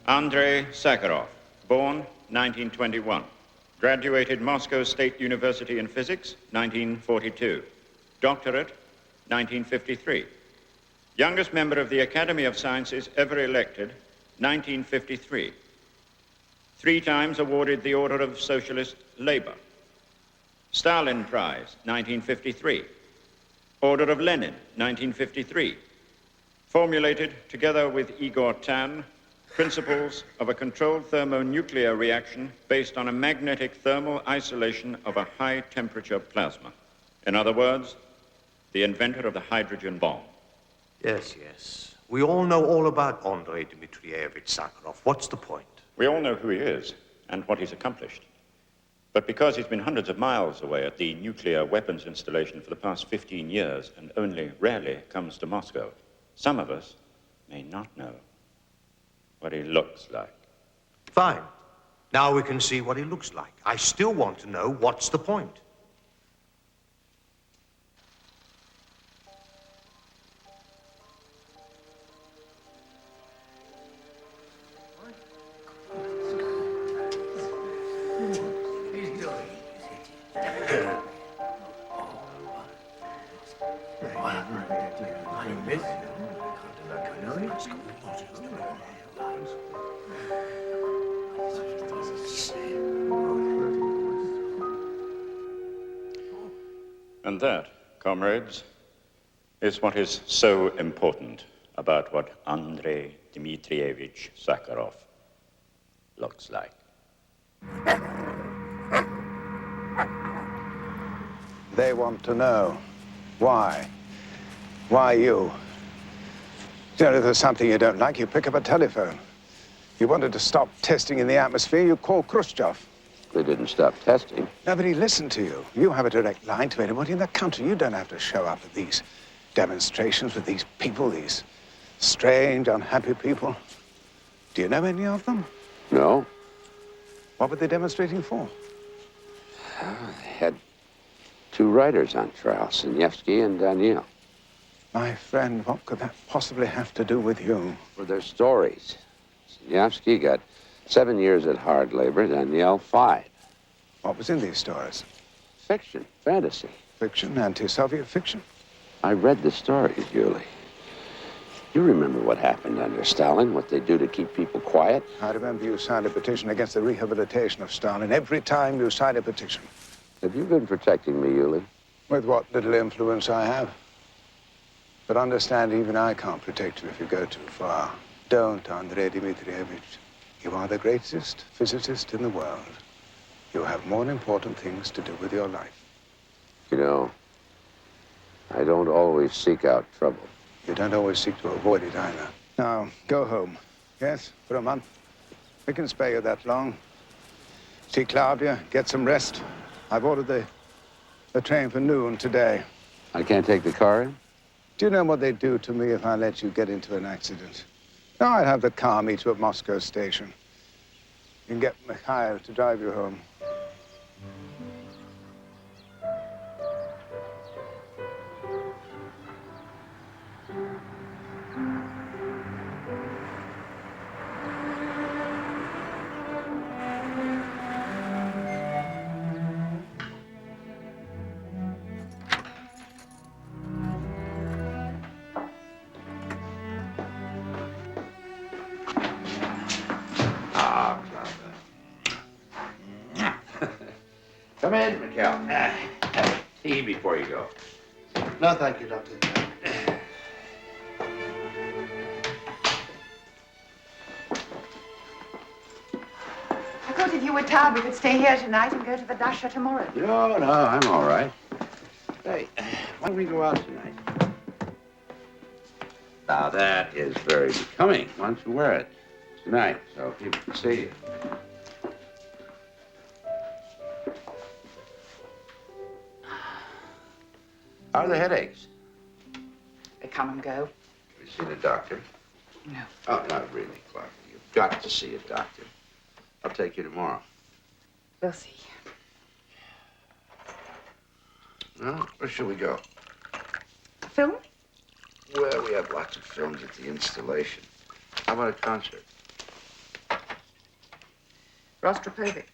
Andrei Sakharov, born 1921. Graduated Moscow State University in Physics, 1942. Doctorate, 1953. Youngest member of the Academy of Sciences ever elected, 1953. 3 times awarded the Order of Socialist Labor. Stalin Prize, 1953. Order of Lenin, 1953. Formulated, together with Igor Tan, principles of a controlled thermonuclear reaction based on a magnetic thermal isolation of a high-temperature plasma. In other words, the inventor of the hydrogen bomb. Yes, yes. We all know all about Andrei Dmitrievich Sakharov. What's the point? We all know who he is and what he's accomplished. But because he's been hundreds of miles away at the nuclear weapons installation for the past 15 years and only rarely comes to Moscow, some of us may not know what he looks like. Fine. Now we can see what he looks like. I still want to know what's the point. And that, comrades, is what is so important about what Andrei Dmitrievich Sakharov looks like. They want to know why. Why you? You know, if there's something you don't like, you pick up a telephone. You wanted to stop testing in the atmosphere, you call Khrushchev. They didn't stop testing. Nobody listened to you. You have a direct line to anybody in the country. You don't have to show up at these demonstrations with these people, these strange, unhappy people. Do you know any of them? No. What were they demonstrating for? They had 2 writers on trial, Sinyevsky and Daniel. My friend, what could that possibly have to do with you? For their stories. Sinyevsky got 7 years at hard labor, Daniel 5. What was in these stories? Fiction, fantasy. Fiction, anti-Soviet fiction? I read the stories, Yuli. You remember what happened under Stalin, what they do to keep people quiet? I remember you signed a petition against the rehabilitation of Stalin. Every time you signed a petition. Have you been protecting me, Yuli? With what little influence I have. But understand, even I can't protect you if you go too far. Don't, Andrei Dmitrievich. You are the greatest physicist in the world. You have more important things to do with your life. You know, I don't always seek out trouble. You don't always seek to avoid it either. Now, go home. Yes, for a month. We can spare you that long. See Claudia, get some rest. I've ordered the train for noon today. I can't take the car in? Do you know what they'd do to me if I let you get into an accident? No, I'd have the car meet you at Moscow Station. You can get Mikhail to drive you home. Come in, Mikhail. Have tea before you go. No, thank you, Doctor. I thought if you were tired, we could stay here tonight and go to the Dasha tomorrow. No, I'm all right. Hey, why don't we go out tonight? Now, that is very becoming. Why don't you wear it tonight so people can see you? How are the headaches? They come and go. Have you seen a doctor? No. Oh, not really, Clark. You've got to see a doctor. I'll take you tomorrow. We'll see. Well, where shall we go? A film? Well, we have lots of films at the installation. How about a concert? Rostropovich.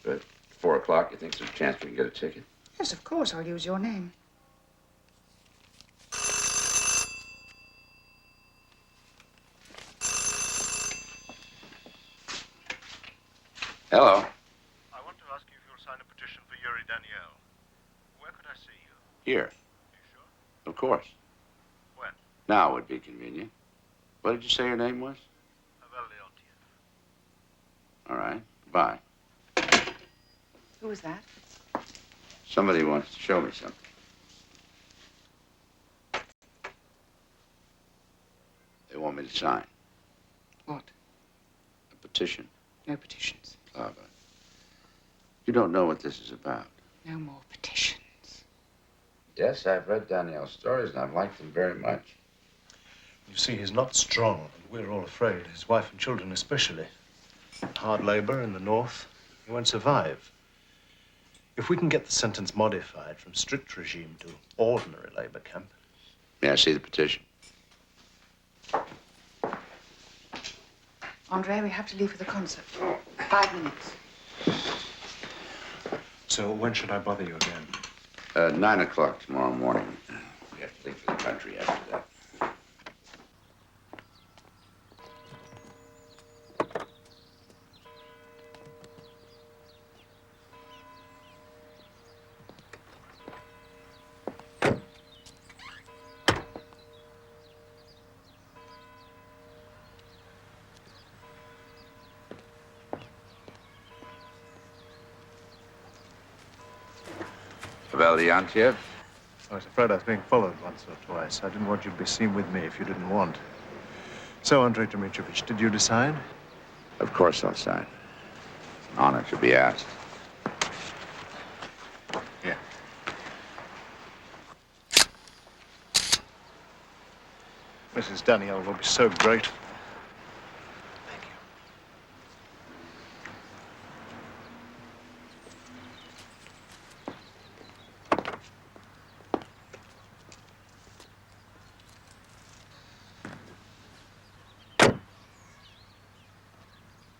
At 4 o'clock, you think there's a chance we can get a ticket? Yes, of course. I'll use your name. Hello. I want to ask you if you'll sign a petition for Yuri Daniel. Where could I see you? Here. You sure? Of course. When? Now would be convenient. What did you say your name was? Pavel Leontiev. All right. Bye. Who was that? Somebody wants to show me something. They want me to sign What? a petition. No petitions. Clara, you don't know what this is about. No more petitions. Yes, I've read Daniel's stories, and I've liked them very much. You see, he's not strong, and we're all afraid, his wife and children especially. Hard labor in the north, he won't survive. If we can get the sentence modified from strict regime to ordinary labor camp. May I see the petition? Andre, we have to leave for the concert. 5 minutes. So when should I bother you again? 9 o'clock tomorrow morning. We have to leave for the country after that. Pavel Leontiev? I was afraid I was being followed once or twice. I didn't want you to be seen with me if you didn't want. So, Andrei Dmitrievich, did you decide? Of course I'll sign. It's an honor to be asked. Yeah. Mrs. Daniel will be so grateful. Thank you.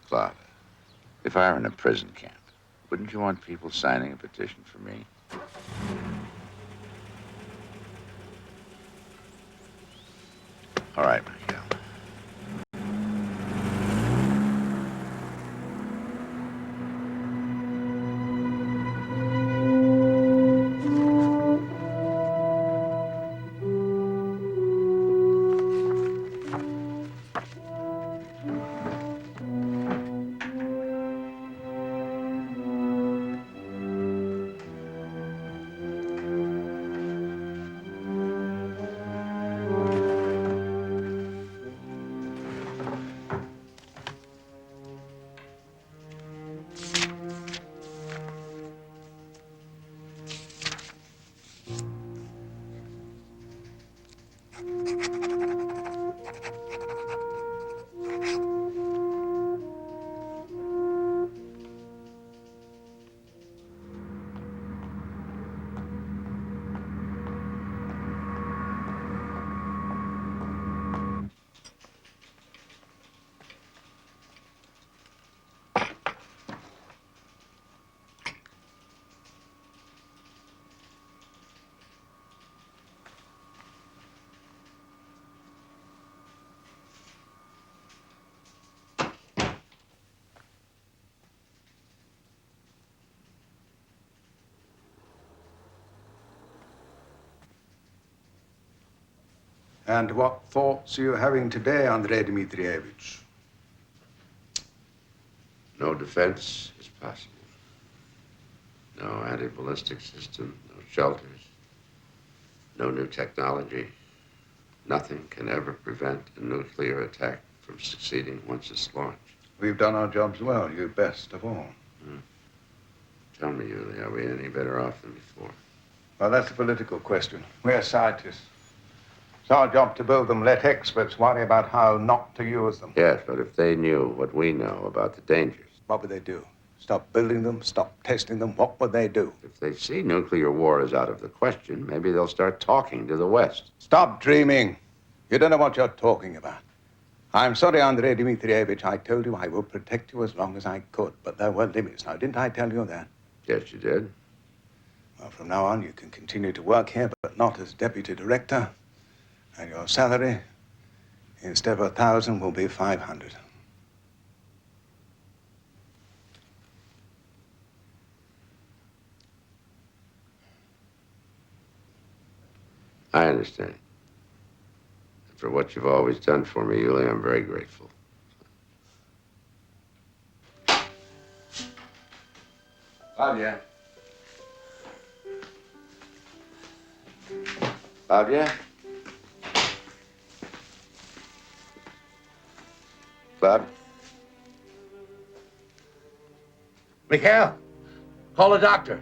Clara, if I were in a prison camp, wouldn't you want people signing a petition for me? All right, Miguel. And what thoughts are you having today, Andrei Dmitrievich? No defense is possible. No anti-ballistic system, no shelters, no new technology. Nothing can ever prevent a nuclear attack from succeeding once it's launched. We've done our jobs well, you best of all. Tell me, Yuli, are we any better off than before? Well, that's a political question. We're scientists. It's our job to build them. Let experts worry about how not to use them. Yes, but if they knew what we know about the dangers. What would they do? Stop building them? Stop testing them? What would they do? If they see nuclear war is out of the question, maybe they'll start talking to the West. Stop dreaming. You don't know what you're talking about. I'm sorry, Andrei Dmitrievich. I told you I would protect you as long as I could, but there were limits. Now, didn't I tell you that? Yes, you did. Well, from now on, you can continue to work here, but not as deputy director. And your salary, instead of 1,000, will be 500. I understand. For what you've always done for me, Yuli, I'm very grateful. Claudia. Claudia? Claude? Mikhail, call a doctor.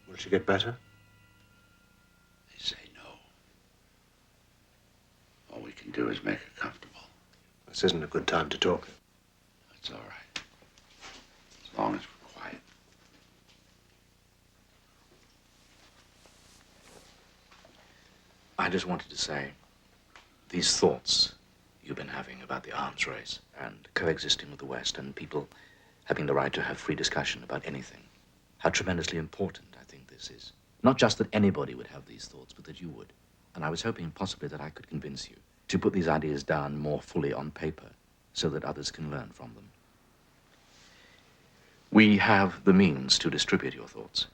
Will she get better? They say no. All we can do is make her comfortable. This isn't a good time to talk. That's all right. As long as we're quiet. I just wanted to say, these thoughts you've been having about the arms race and coexisting with the West and people having the right to have free discussion about anything, how tremendously important I think this is. Not just that anybody would have these thoughts, but that you would. And I was hoping possibly that I could convince you to put these ideas down more fully on paper so that others can learn from them. We have the means to distribute your thoughts.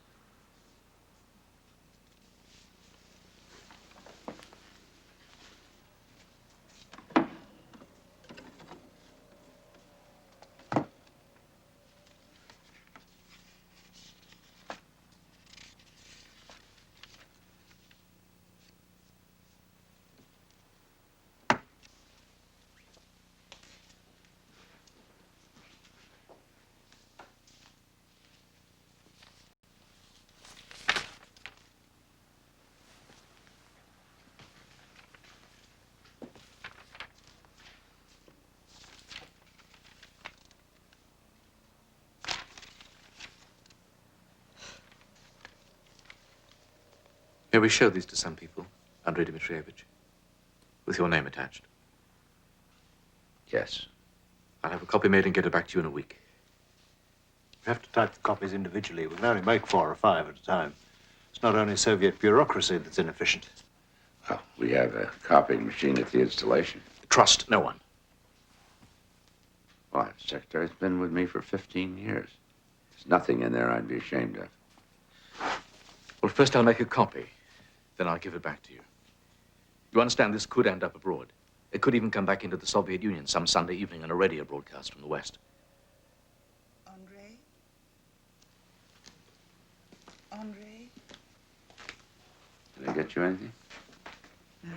May we show these to some people, Andrei Dmitrievich, with your name attached? Yes. I'll have a copy made and get it back to you in a week. We have to type the copies individually. We can only make 4 or 5 at a time. It's not only Soviet bureaucracy that's inefficient. Well, we have a copying machine at the installation. Trust no one. Why, the secretary's been with me for 15 years. There's nothing in there I'd be ashamed of. Well, first I'll make a copy. Then I'll give it back to you. You understand this could end up abroad. It could even come back into the Soviet Union some Sunday evening on a radio broadcast from the West. Andre? Andre? Did I get you anything? No.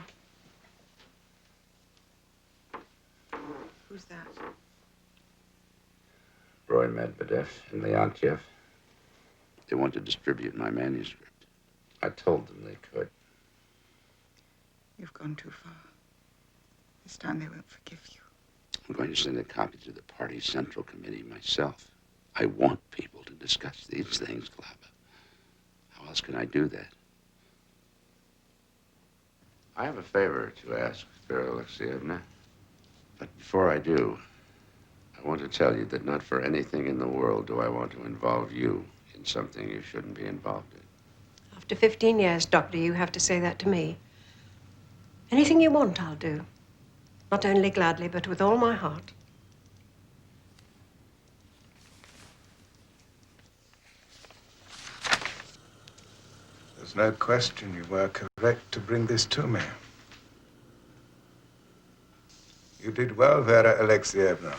Who's that? Roy Medvedev and Leontiev. They want to distribute my manuscript. I told them they could. You've gone too far. This time they won't forgive you. I'm going to send a copy to the party's Central Committee myself. I want people to discuss these things, Klava. How else can I do that? I have a favor to ask, Vera Alexeyevna. But before I do, I want to tell you that not for anything in the world do I want to involve you in something you shouldn't be involved in. After 15 years, Doctor, you have to say that to me. Anything you want, I'll do. Not only gladly, but with all my heart. There's no question you were correct to bring this to me. You did well, Vera Alexeyevna.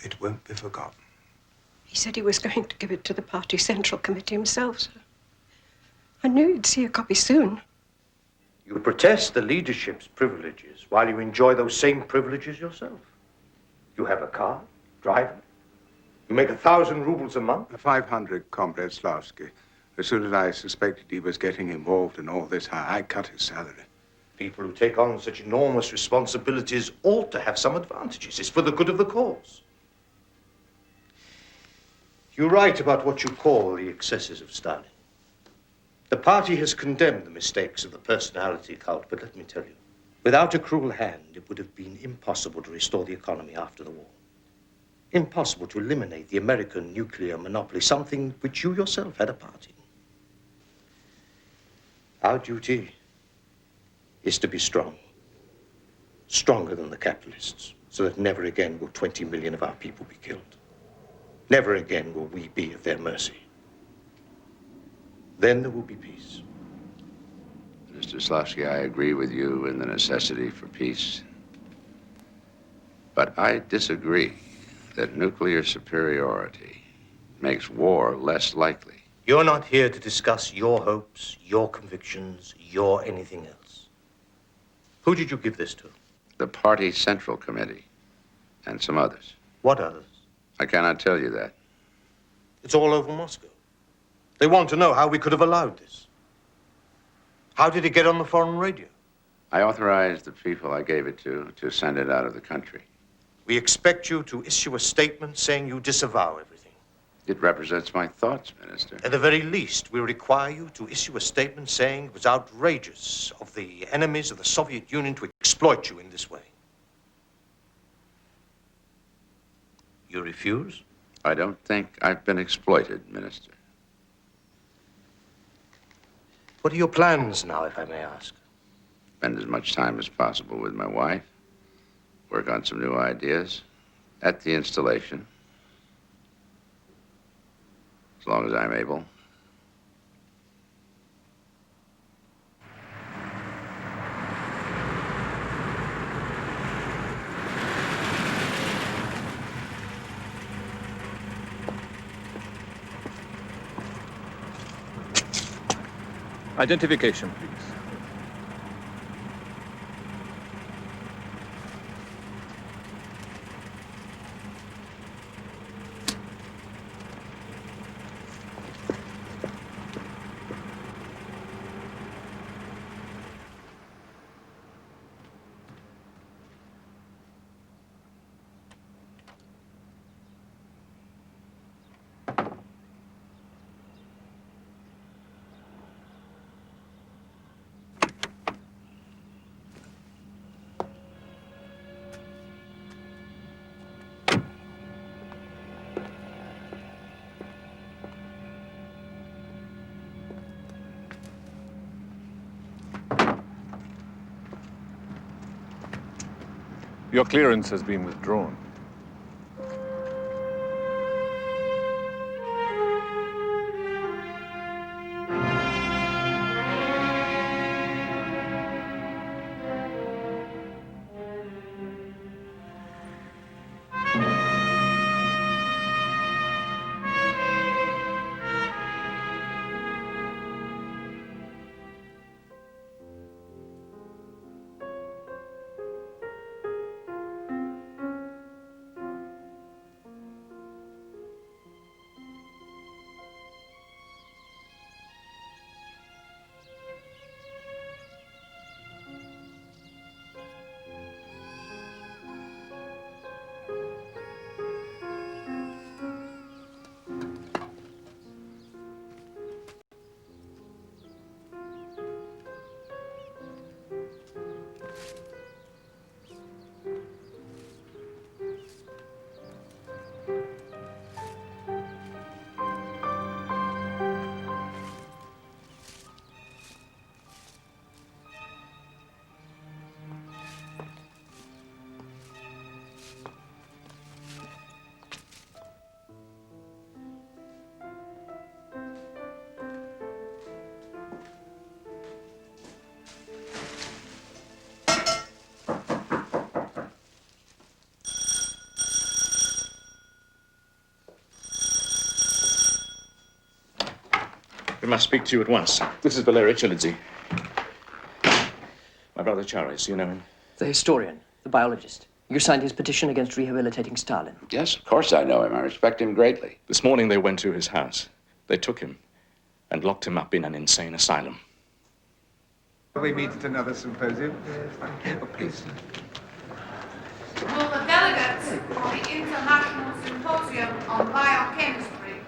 It won't be forgotten. He said he was going to give it to the party Central Committee himself, sir. I knew you'd see a copy soon. You protest the leadership's privileges while you enjoy those same privileges yourself. You have a car, drive it. You make 1,000 rubles a month. 500, Comrade Slavsky. As soon as I suspected he was getting involved in all this, I cut his salary. People who take on such enormous responsibilities ought to have some advantages. It's for the good of the cause. You write about what you call the excesses of Stalin. The party has condemned the mistakes of the personality cult, but let me tell you, without a cruel hand, it would have been impossible to restore the economy after the war. Impossible to eliminate the American nuclear monopoly, something which you yourself had a part in. Our duty is to be strong, stronger than the capitalists, so that never again will 20 million of our people be killed. Never again will we be at their mercy. Then there will be peace. Mr. Slavsky, I agree with you in the necessity for peace. But I disagree that nuclear superiority makes war less likely. You're not here to discuss your hopes, your convictions, your anything else. Who did you give this to? The Party Central Committee and some others. What others? I cannot tell you that. It's all over Moscow. They want to know how we could have allowed this. How did it get on the foreign radio? I authorized the people I gave it to send it out of the country. We expect you to issue a statement saying you disavow everything. It represents my thoughts, Minister. At the very least, we require you to issue a statement saying it was outrageous of the enemies of the Soviet Union to exploit you in this way. You refuse? I don't think I've been exploited, Minister. What are your plans now, if I may ask? Spend as much time as possible with my wife. Work on some new ideas. At the installation. As long as I'm able. Identification, please. Your clearance has been withdrawn. We must speak to you at once. This is Valery Chilidze. My brother Charis, you know him? The historian, the biologist. You signed his petition against rehabilitating Stalin. Yes, of course I know him. I respect him greatly. This morning they went to his house. They took him and locked him up in an insane asylum. We meet at another symposium. Oh, please. Will the delegates for the International Symposium on Biochemistry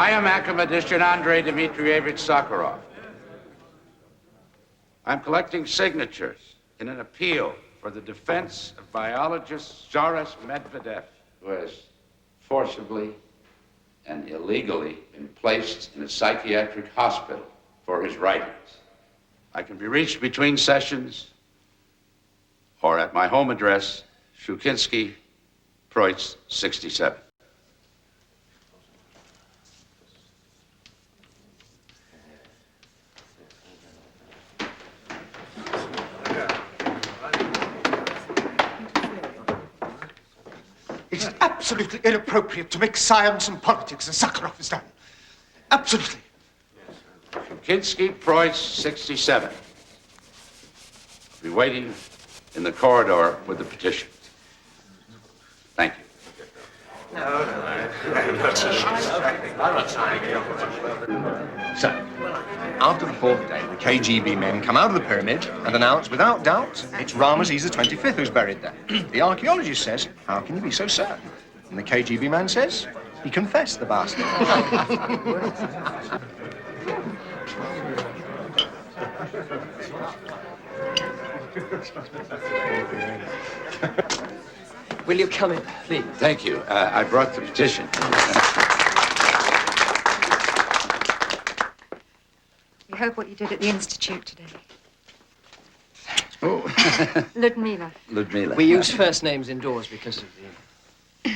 I am academician Andrei Dmitrievich Sakharov. I'm collecting signatures in an appeal for the defense of biologist Boris Medvedev, who has forcibly and illegally been placed in a psychiatric hospital for his writings. I can be reached between sessions or at my home address, Shukinsky, Preuss, 67. It's absolutely inappropriate to make science and politics as Sakharov has done. Absolutely. Shukinsky, Preuss, 67. I'll be waiting in the corridor with the petition. Thank you. So, after the fourth day, the KGB men come out of the pyramid and announce, without doubt, it's Ramesses XXV who's buried there. The archaeologist says, how can you be so certain? And the KGB man says, he confessed, the bastard. Will you come in, please? Thank you. I brought the petition. We heard what you did at the Institute today. Oh. Ludmila. Ludmila. We use first names indoors because of the...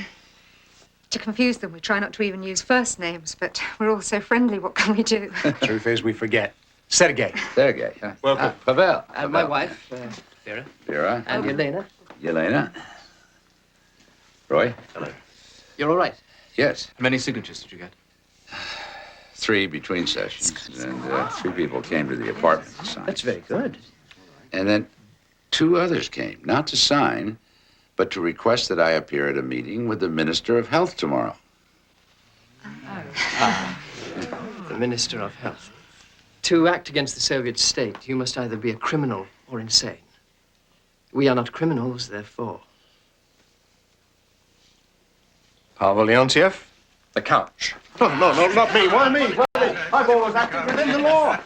To confuse them, we try not to even use first names, but we're all so friendly, what can we do? Truth is, we forget. Sergei. Sergei, huh? Welcome. Pavel. My wife, Vera. Vera. And Yelena. Yelena. Roy. Hello. You're all right? Yes. How many signatures did you get? 3 between sessions, and 3 people came to the apartment to sign. That's very good. And then 2 others came, not to sign, but to request that I appear at a meeting with the Minister of Health tomorrow. The Minister of Health. To act against the Soviet state, you must either be a criminal or insane. We are not criminals, therefore. Pavel Leontiev, the couch. No, not me. Why me? Why me? I've always acted within the law.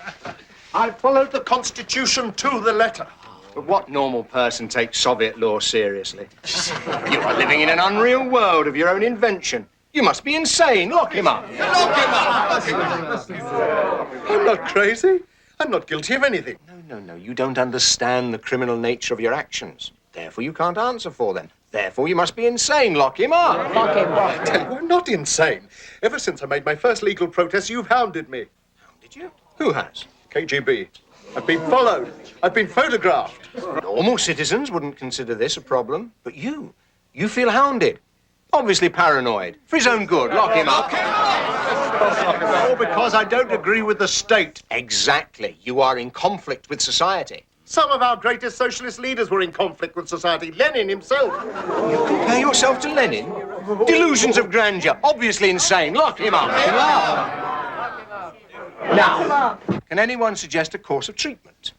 I followed the Constitution to the letter. But what normal person takes Soviet law seriously? You are living in an unreal world of your own invention. You must be insane. Lock him up. Lock him up! I'm not crazy. I'm not guilty of anything. No. You don't understand the criminal nature of your actions. Therefore, you can't answer for them. Therefore, you must be insane. Lock him up. Lock him up. I tell you, I'm not insane. Ever since I made my first legal protest, you've hounded me. Hounded you? Who has? KGB. I've been followed. I've been photographed. Normal citizens wouldn't consider this a problem, but you feel hounded. Obviously paranoid. For his own good. Lock him up. All because I don't agree with the state. Exactly. You are in conflict with society. Some of our greatest socialist leaders were in conflict with society. Lenin himself. You compare yourself to Lenin? Delusions of grandeur. Obviously insane. Lock him up. Now, can anyone suggest a course of treatment?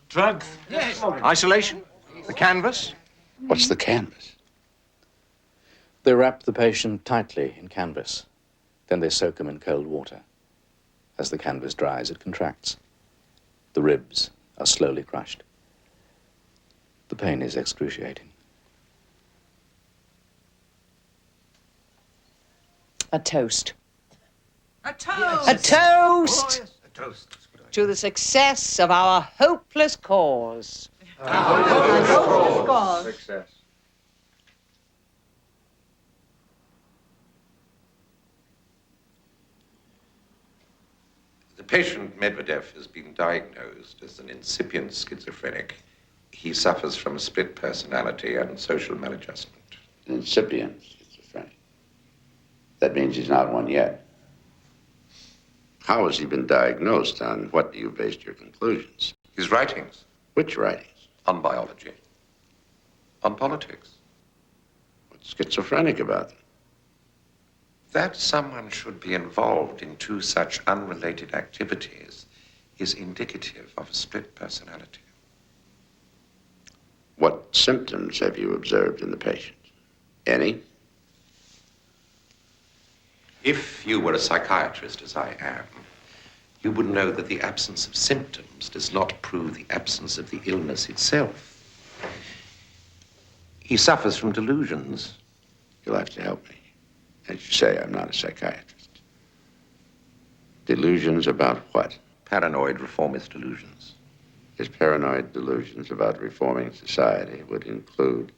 Drugs? Yes. Isolation? The canvas? What's the canvas? They wrap the patient tightly in canvas. Then they soak him in cold water. As the canvas dries, it contracts. The ribs are slowly crushed. The pain is excruciating. A toast. A toast! A toast! Oh, yes. A toast. To the success of our hopeless cause. Success. The patient, Medvedev, has been diagnosed as an incipient schizophrenic. He suffers from split personality and social maladjustment. Incipient schizophrenic. That means he's not one yet. How has he been diagnosed? On what do you base your conclusions? His writings. Which writings? On biology. On politics. What's schizophrenic about them? That someone should be involved in 2 such unrelated activities is indicative of a split personality. What symptoms have you observed in the patient? Any? If you were a psychiatrist, as I am, you would know that the absence of symptoms does not prove the absence of the illness itself. He suffers from delusions. You'll have to help me. As you say, I'm not a psychiatrist. Delusions about what? Paranoid reformist delusions. His paranoid delusions about reforming society would include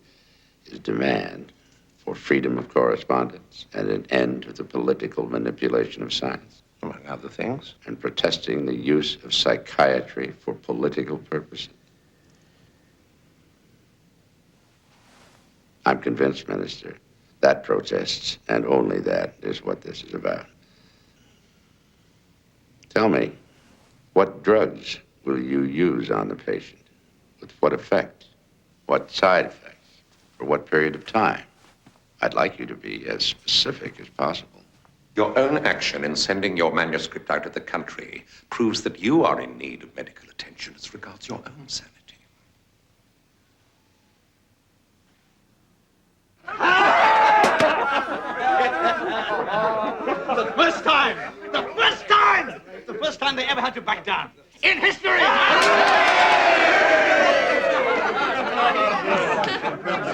his demand for freedom of correspondence and an end to the political manipulation of science. Among other things. And protesting the use of psychiatry for political purposes. I'm convinced, Minister, that protests, and only that, is what this is about. Tell me, what drugs will you use on the patient? With what effect? What side effects? For what period of time? I'd like you to be as specific as possible. Your own action in sending your manuscript out of the country proves that you are in need of medical attention as regards your own sanity. The first time! The first time! The first time they ever had to back down. In history!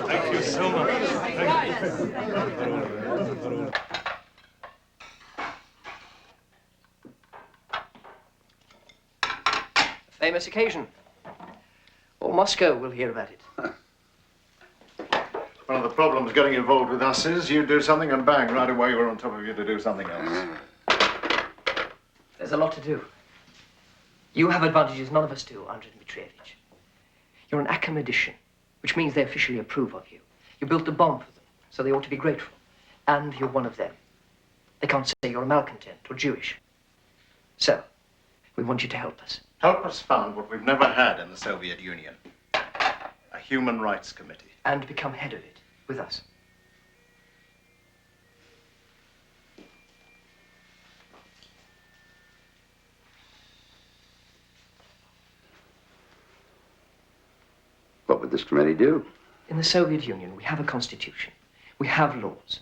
Thank you so much. Thank you. Famous occasion. All Moscow will hear about it. One of the problems getting involved with us is you do something and bang, right away we're on top of you to do something else. There's a lot to do. You have advantages none of us do, Andrei Dmitrievich. You're an academician, which means they officially approve of you. You built the bomb for them, so they ought to be grateful. And you're one of them. They can't say you're a malcontent or Jewish. So, we want you to help us. Help us fund what we've never had in the Soviet Union. A human rights committee. And become head of it with us. What would this committee do? In the Soviet Union, we have a constitution. We have laws.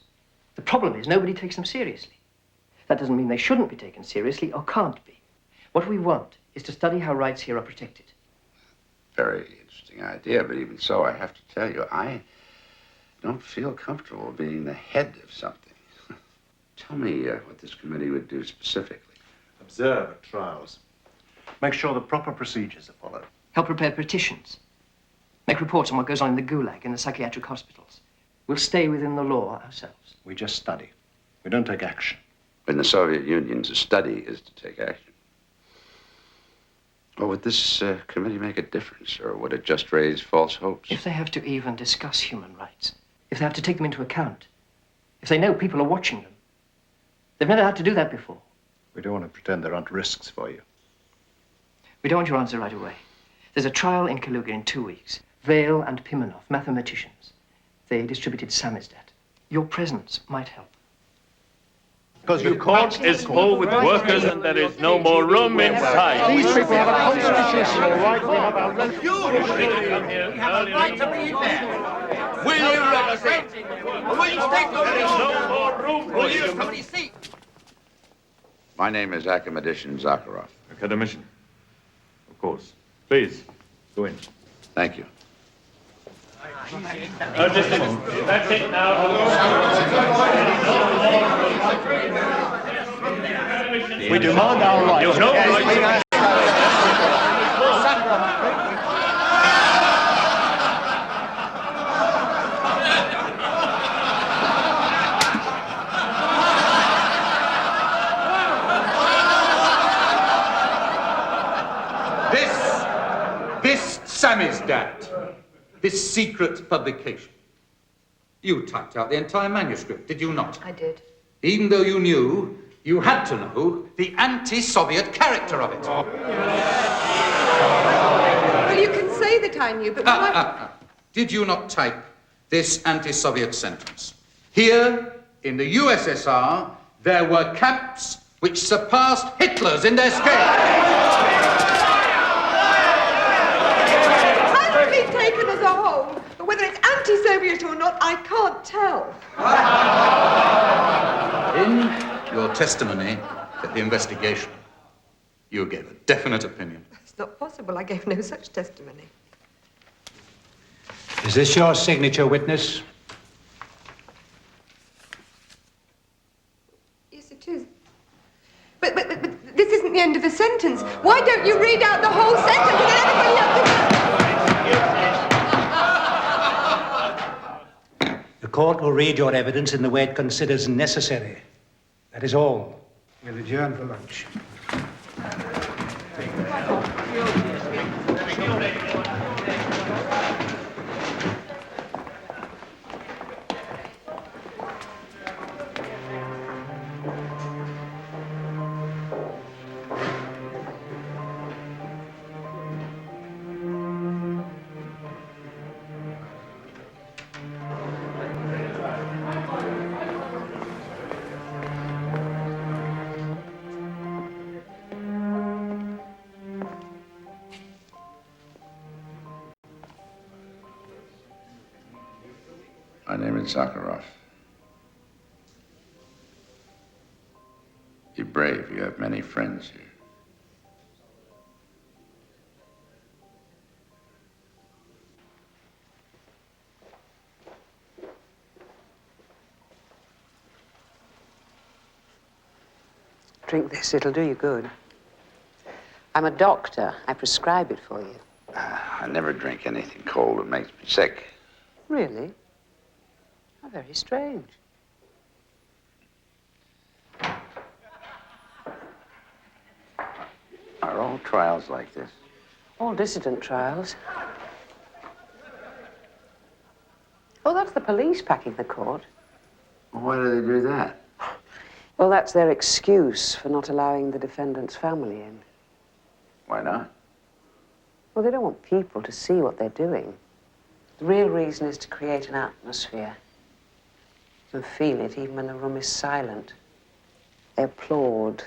The problem is nobody takes them seriously. That doesn't mean they shouldn't be taken seriously or can't be. What we want is to study how rights here are protected. Very interesting idea, but even so, I have to tell you, I don't feel comfortable being the head of something. Tell me what this committee would do specifically. Observe at trials. Make sure the proper procedures are followed. Help prepare petitions. Make reports on what goes on in the Gulag, in the psychiatric hospitals. We'll stay within the law ourselves. We just study. We don't take action. In the Soviet Union, to study is to take action. Or would this committee make a difference, or would it just raise false hopes? If they have to even discuss human rights, if they have to take them into account, if they know people are watching them, they've never had to do that before. We don't want to pretend there aren't risks for you. We don't want your answer right away. There's a trial in Kaluga in 2 weeks. Vale and Pimenov, mathematicians. They distributed samizdat. Your presence might help. Because the court is full with workers and there is no more room inside. These people have a constitutional right. We have a right. We have a right to be there. Will you represent? Will you take no more room for you? Somebody seat. My name is academician Sakharov. Academician. Of course. Please, go in. Thank you. Just a minute. That's it now. We demand our rights. You have no right. This samizdat, this secret publication, you typed out the entire manuscript, did you not? I did. Even though you knew, you had to know the anti-Soviet character of it. Well, you can say that I knew, but Did you not type this anti-Soviet sentence? Here, in the USSR, there were camps which surpassed Hitler's in their scale. Hasn't been taken as a whole, but whether it's anti-Soviet or not, I can't tell. your testimony at the investigation, you gave a definite opinion. It's not possible. I gave no such testimony. Is this your signature, witness? Yes, it is. But this isn't the end of the sentence. Why don't you read out the whole sentence and let everybody else? The court will read your evidence in the way it considers necessary. That is all. We'll adjourn for lunch. My name is Sakharov. Be brave. You have many friends here. Drink this, it'll do you good. I'm a doctor. I prescribe it for you. I never drink anything cold. It makes me sick. Really? How very strange. Are all trials like this? All dissident trials. Oh, that's the police packing the court. Why do they do that? Well, that's their excuse for not allowing the defendant's family in. Why not? Well, they don't want people to see what they're doing. The real reason is to create an atmosphere. You can feel it even when the room is silent. They applaud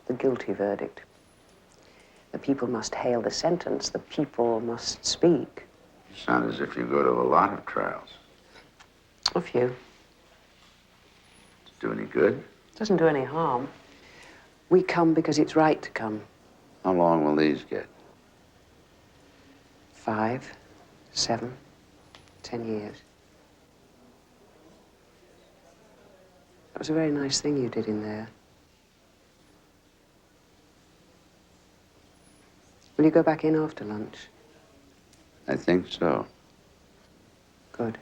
the guilty verdict. The people must hail the sentence. The people must speak. You sound as if you go to a lot of trials. A few. Does it do any good? Doesn't do any harm. We come because it's right to come. How long will these get? 5, 7, 10 years. That was a very nice thing you did in there. Will you go back in after lunch? I think so. Good.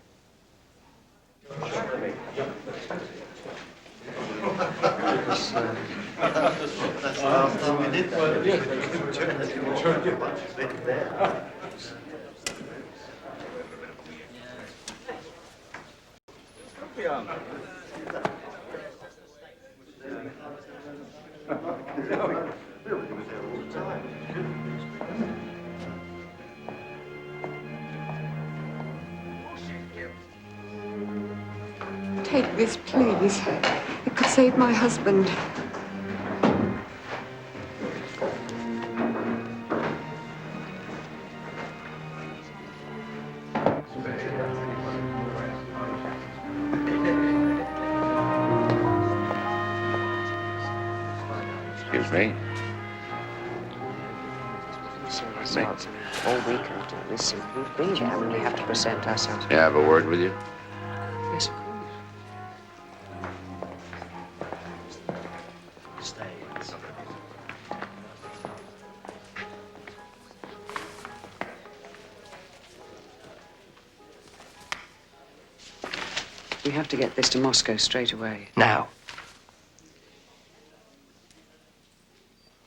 Take this, please. It could save my husband. Excuse me. Ourselves all weekend. Listen, we've been there when we have to present ourselves. May I have a word with you? Yes, of course. We have to get this to Moscow straight away. Now.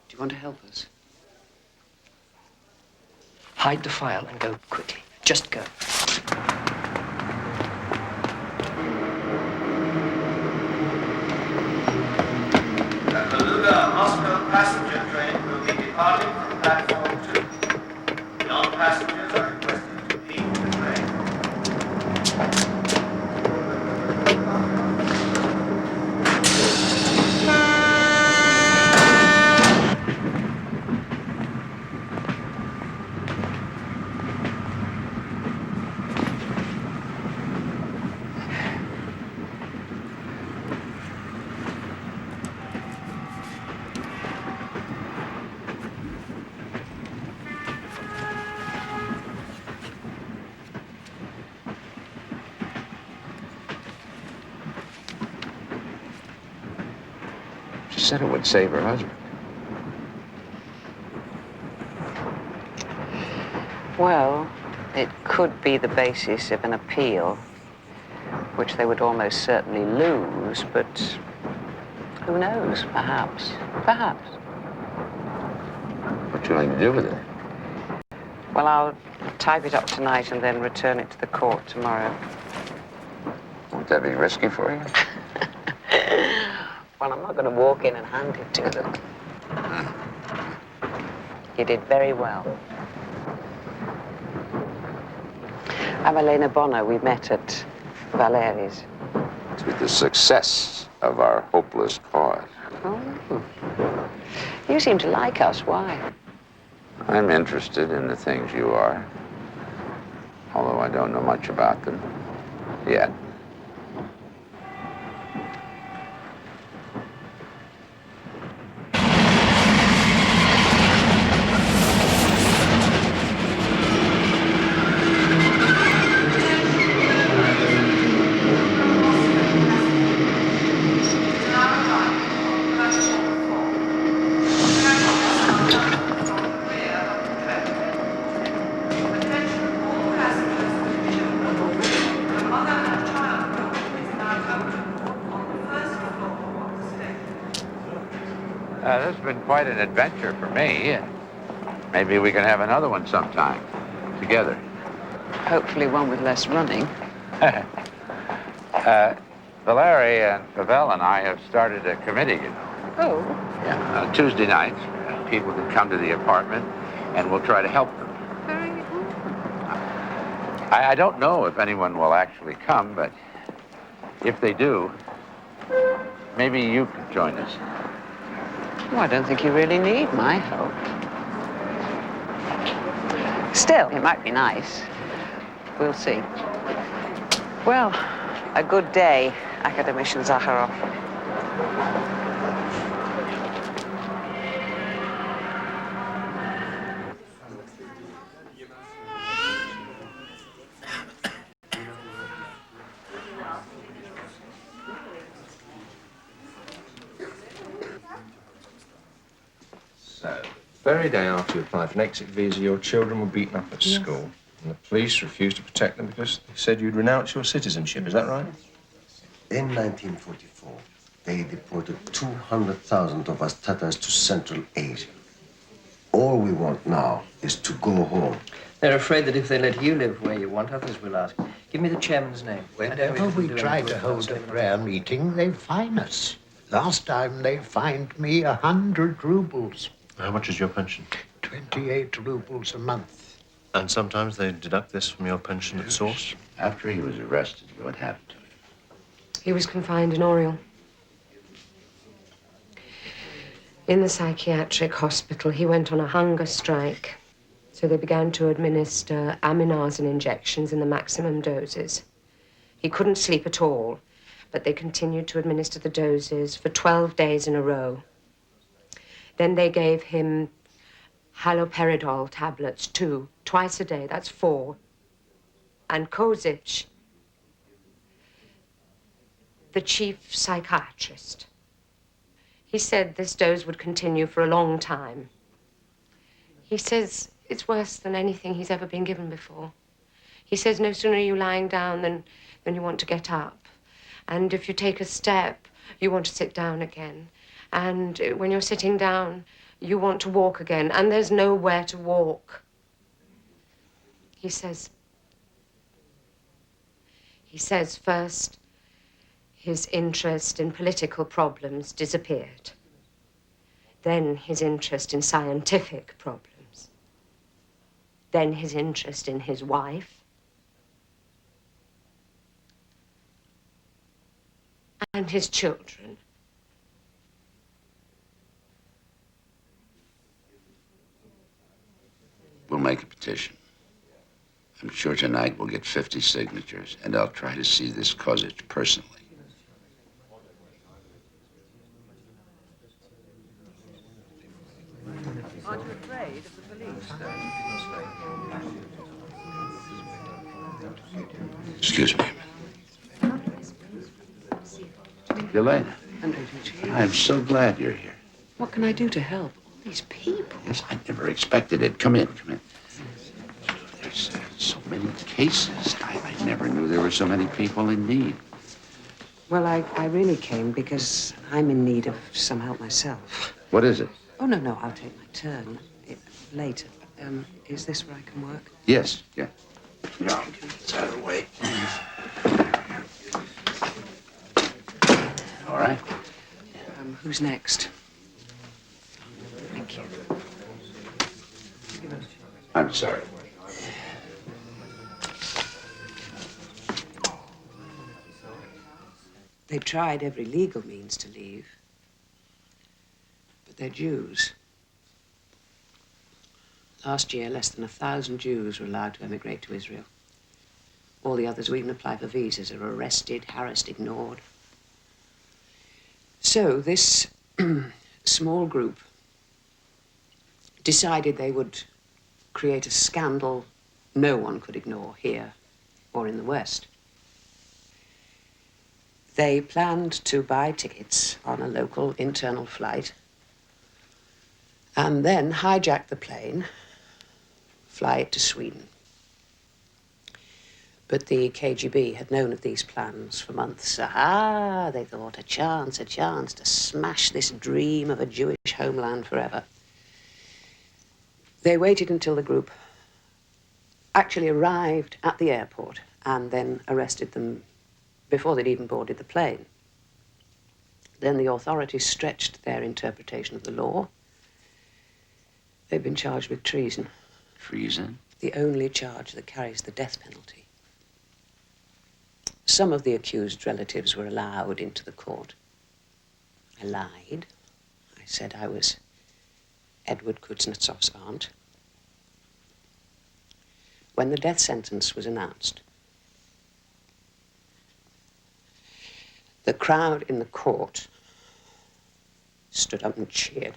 Do you want to help us? Hide the file and go quickly. Just go. The Kaluga-Moscow passenger train will be departing from platform 2. Non-passengers are requested to leave the train. said it would save her husband. Well, it could be the basis of an appeal, which they would almost certainly lose, but who knows, perhaps. Perhaps. What you going to do with it? Well, I'll type it up tonight and then return it to the court tomorrow. Won't that be risky for you? Well, I'm not going to walk in and hand it to them. You did very well. I'm Elena Bonner. We met at Valeri's. To the success of our hopeless cause. Oh. You seem to like us. Why? I'm interested in the things you are, although I don't know much about them yet. This has been quite an adventure for me. Maybe we can have another one sometime, together. Hopefully one with less running. Valerie and Pavel and I have started a committee, you know. Oh. Yeah, Tuesday nights, people can come to the apartment and we'll try to help them. Very good. I don't know if anyone will actually come, but if they do, maybe you could join us. Well, I don't think you really need my help. Still, it might be nice. We'll see. Well, a good day, Academician Sakharov. So, the very day after you applied for an exit visa, your children were beaten up at school. And the police refused to protect them because they said you'd renounce your citizenship. Is that right? In 1944, they deported 200,000 of us Tatars to Central Asia. All we want now is to go home. They're afraid that if they let you live where you want, others will ask. Give me the chairman's name. Whenever we try to hold a prayer meeting, they fine us. Last time they fined me 100 rubles. How much is your pension? 28 rubles a month. And sometimes they deduct this from your pension at source? After he was arrested, what happened to him? He was confined in Oriel. In the psychiatric hospital, he went on a hunger strike. So they began to administer aminazin injections in the maximum doses. He couldn't sleep at all, but they continued to administer the doses for 12 days in a row. Then they gave him haloperidol tablets, twice a day, that's 4. And Kozic, the chief psychiatrist, he said this dose would continue for a long time. He says it's worse than anything he's ever been given before. He says no sooner are you lying down than you want to get up. And if you take a step, you want to sit down again. And when you're sitting down, you want to walk again, and there's nowhere to walk. He says first, his interest in political problems disappeared. Then his interest in scientific problems. Then his interest in his wife. And his children. We'll make a petition. I'm sure tonight we'll get 50 signatures, and I'll try to see this Kozic personally. Aren't you afraid of the police? Excuse me. Elena. Andrei Dmitrievich. I'm so glad you're here. What can I do to help? All these people. Yes, I never expected it. Come in, come in. There's so many cases. I never knew there were so many people in need. Well, I really came because I'm in need of some help myself. What is it? Oh, no, I'll take my turn later. Is this where I can work? Yes, yeah. Yeah, I'll get this out of the way. All right. Who's next? Thank you. I'm sorry. They've tried every legal means to leave, but they're Jews. Last year, less than 1,000 Jews were allowed to emigrate to Israel. All the others who even apply for visas are arrested, harassed, ignored. So this small group decided they would create a scandal no one could ignore here or in the West. They planned to buy tickets on a local internal flight and then hijack the plane, fly it to Sweden. But the KGB had known of these plans for months. Aha, they thought, a chance to smash this dream of a Jewish homeland forever. They waited until the group actually arrived at the airport and then arrested them before they'd even boarded the plane. Then the authorities stretched their interpretation of the law. They've been charged with treason. Treason? The only charge that carries the death penalty. Some of the accused relatives were allowed into the court. I lied. I said I was Edward Kuznetsov's aunt. When the death sentence was announced, the crowd in the court stood up and cheered.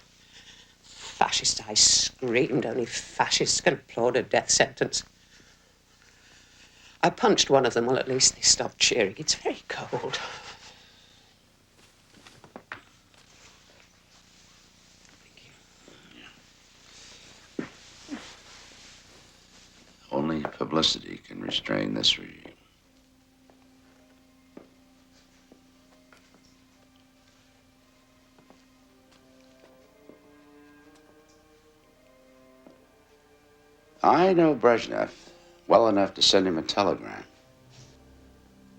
Fascist, I screamed. Only fascists can applaud a death sentence. I punched one of them. Well, at least they stopped cheering. It's very cold. Only publicity can restrain this regime. I know Brezhnev well enough to send him a telegram.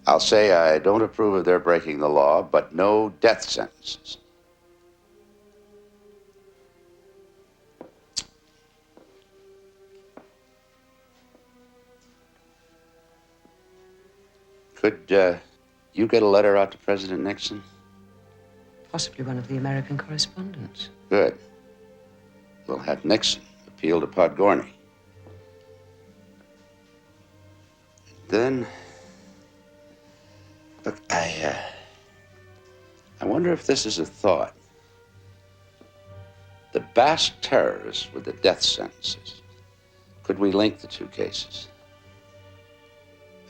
I'll say I don't approve of their breaking the law, but no death sentences. Could you get a letter out to President Nixon? Possibly one of the American correspondents. Good. We'll have Nixon appeal to Podgorny. Then, look, I wonder if this is a thought. The Basque terrorists with the death sentences. Could we link the two cases?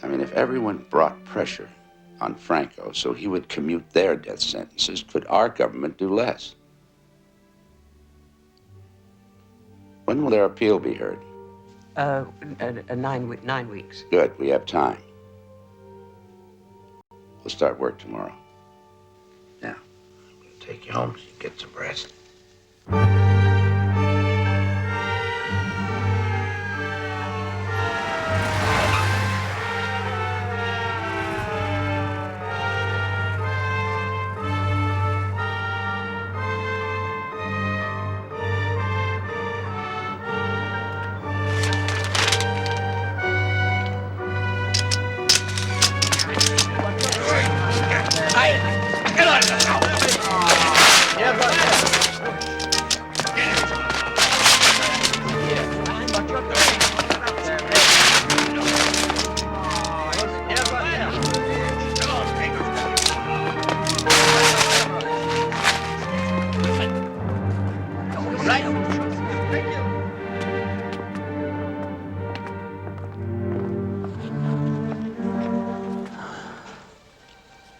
I mean, if everyone brought pressure on Franco so he would commute their death sentences, could our government do less? When will their appeal be heard? 9 weeks. Good, we have time. We'll start work tomorrow. Now, I'm going to take you home so you get some rest.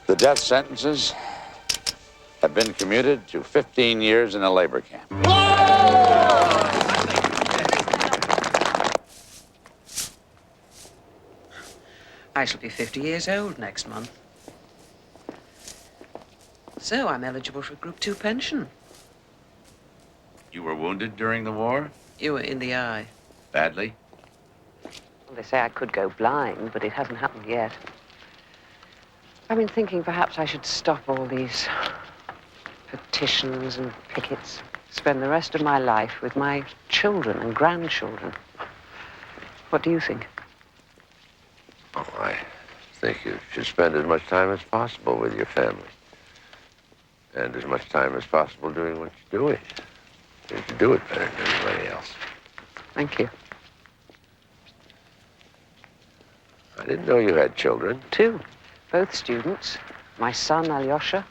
The death sentences have been commuted to 15 years in a labor camp. I shall be 50 years old next month. So I'm eligible for a Group 2 pension. You were wounded during the war? You were in the eye. Badly? Well, they say I could go blind, but it hasn't happened yet. I've been thinking perhaps I should stop all these petitions and pickets. Spend the rest of my life with my children and grandchildren. What do you think? Oh, I think you should spend as much time as possible with your family. And as much time as possible doing what you're doing. You can do it better than anybody else. Thank you. I didn't know you had children. 2, both students. My son, Alyosha,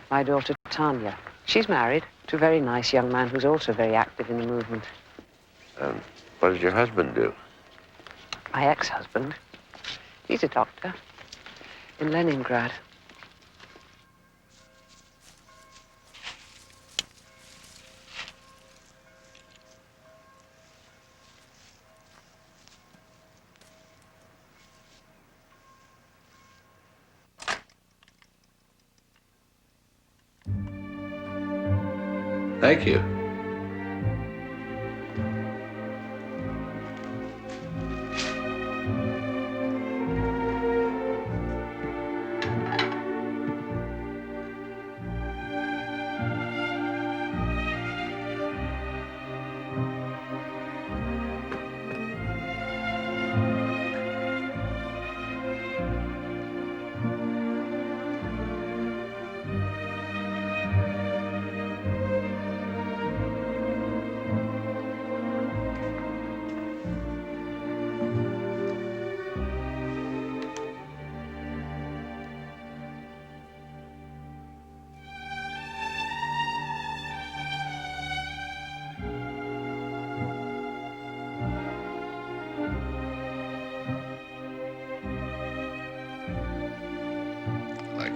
my daughter, Tanya. She's married to a very nice young man who's also very active in the movement. What does your husband do? My ex-husband, he's a doctor in Leningrad. Thank you.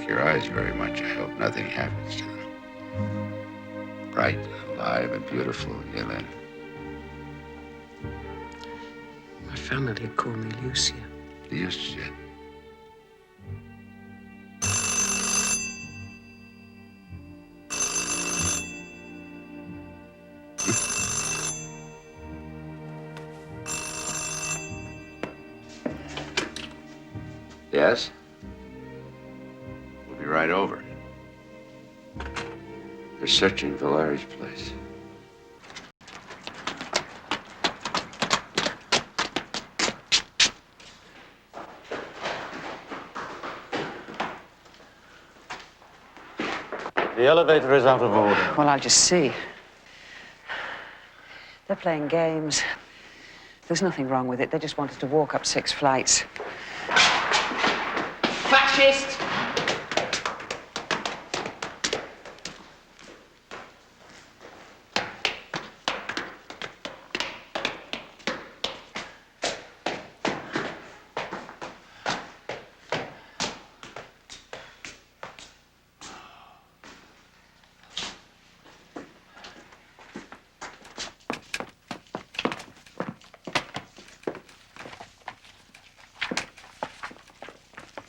Your eyes very much. I hope nothing happens to them. Bright, alive, and beautiful, Yelena. My family call me Lucia. Lucia. Yes? We'll be right over. They're searching Valeri's place. The elevator is out of order. Well, I'll just see. They're playing games. There's nothing wrong with it. They just want us to walk up 6 flights. Fascist!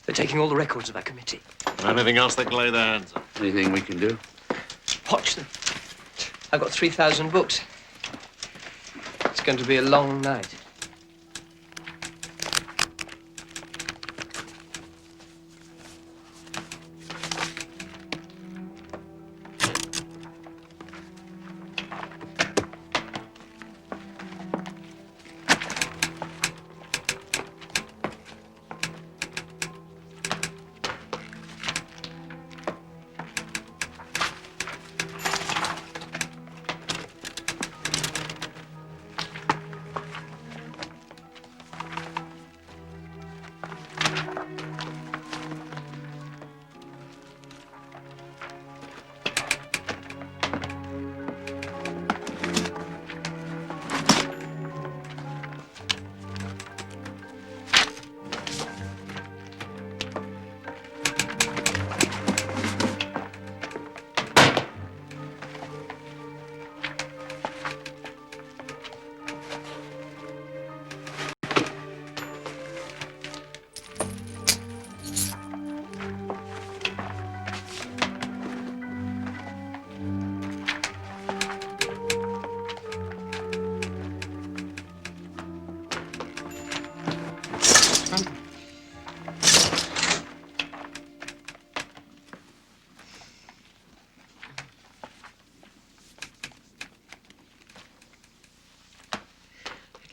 They're taking all the records of our committee. Anything else they can lay their hands on? Anything we can do? Watch them. I've got 3,000 books. It's going to be a long night.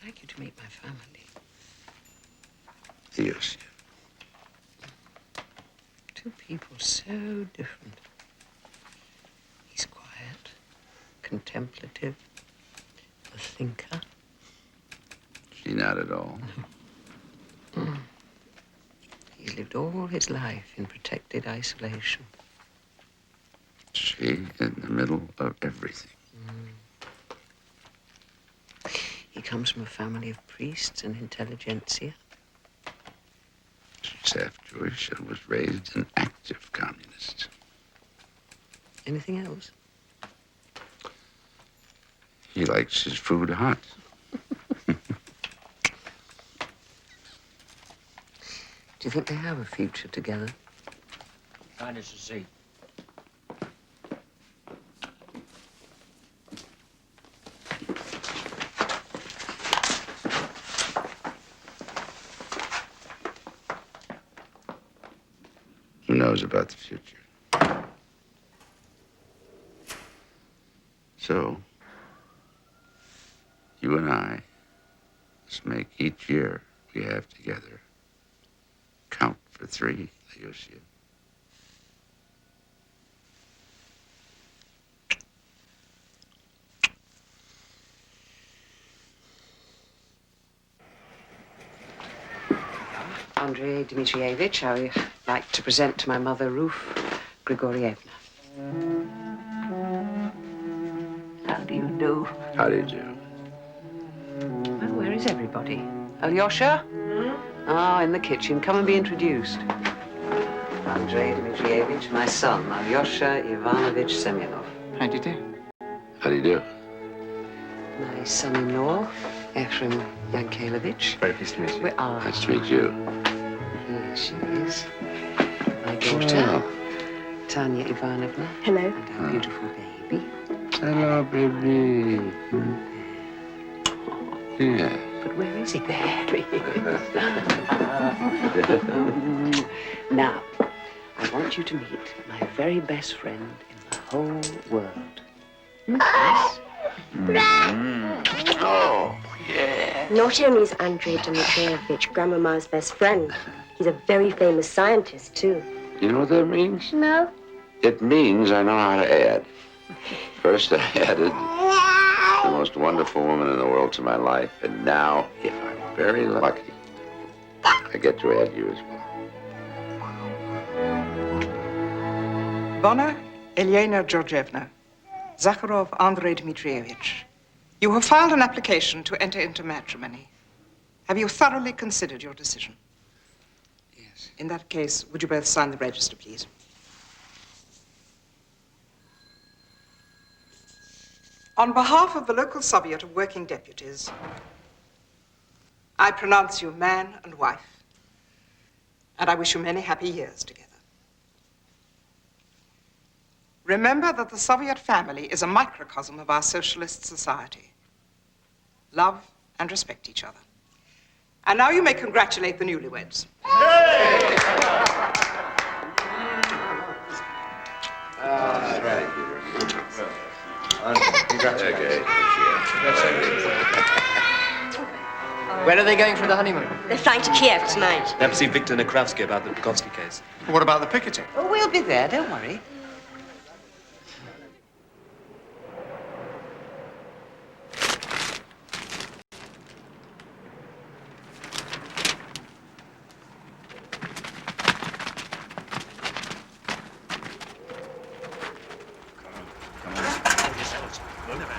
like you to meet my family. Yes. Two people so different. He's quiet, contemplative, a thinker. She not at all. Mm. He's lived all his life in protected isolation. She in the middle of everything. He comes from a family of priests and intelligentsia. She's half Jewish and was raised an active communist. Anything else? He likes his food hot. Do you think they have a future together? Find us a seat. Who knows about the future? So, you and I must make each year we have together count for 3, Lyusia. Andrei Dmitrievich, I would like to present to my mother, Ruth Grigorievna. How do you do? How do you do? Well, where is everybody? Alyosha? Oh, in the kitchen. Come and be introduced. Andrei Dmitrievich, my son, Alyosha Ivanovich Semyonov. How do you do? How do you do? My son-in-law, Ephraim Yankelevich. Very pleased to meet you. Nice to meet you. Here she is. My daughter, Tanya Ivanovna. Hello. And our beautiful baby. Hello, baby. Yeah. But where is he? There he is. Now, I want you to meet my very best friend in the whole world. Yes? Oh, yeah. Not only is Andrei Dmitrievich Grandmama's best friend, he's a very famous scientist, too. You know what that means? No. It means I know how to add. First, I added the most wonderful woman in the world to my life, and now, if I'm very lucky, I get to add you as well. Bona Elena Georgievna, Sakharov Andrei Dmitrievich. You have filed an application to enter into matrimony. Have you thoroughly considered your decision? Yes. In that case, would you both sign the register, please? On behalf of the local Soviet of Working Deputies, I pronounce you man and wife, and I wish you many happy years together. Remember that the Soviet family is a microcosm of our socialist society. Love and respect each other. And now you may congratulate the newlyweds. That's right, Peter. Congratulations. Where are they going for the honeymoon? They're flying to Kiev tonight. They have to see Viktor Nekravsky about the Bukovsky case. What about the picketing? Oh, we'll be there, don't worry.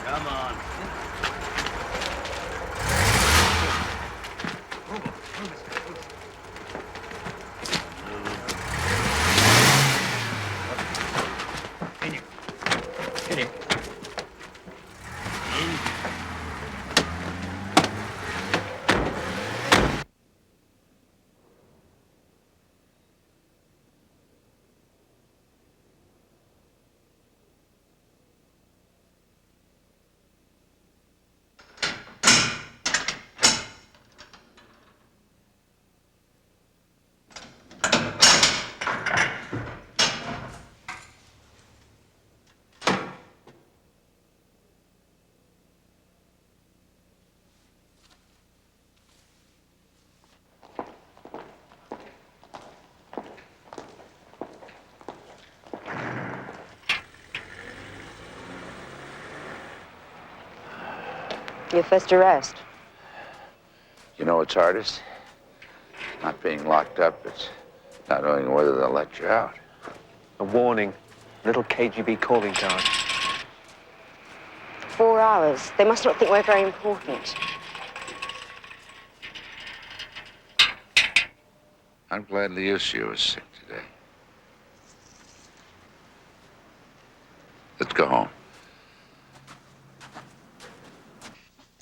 Come on. Your first arrest. You know what's hardest? Not being locked up. It's not knowing whether they'll let you out. A warning. Little KGB calling card. 4 hours. They must not think we're very important. I'm glad Lucia was sick today. Let's go home.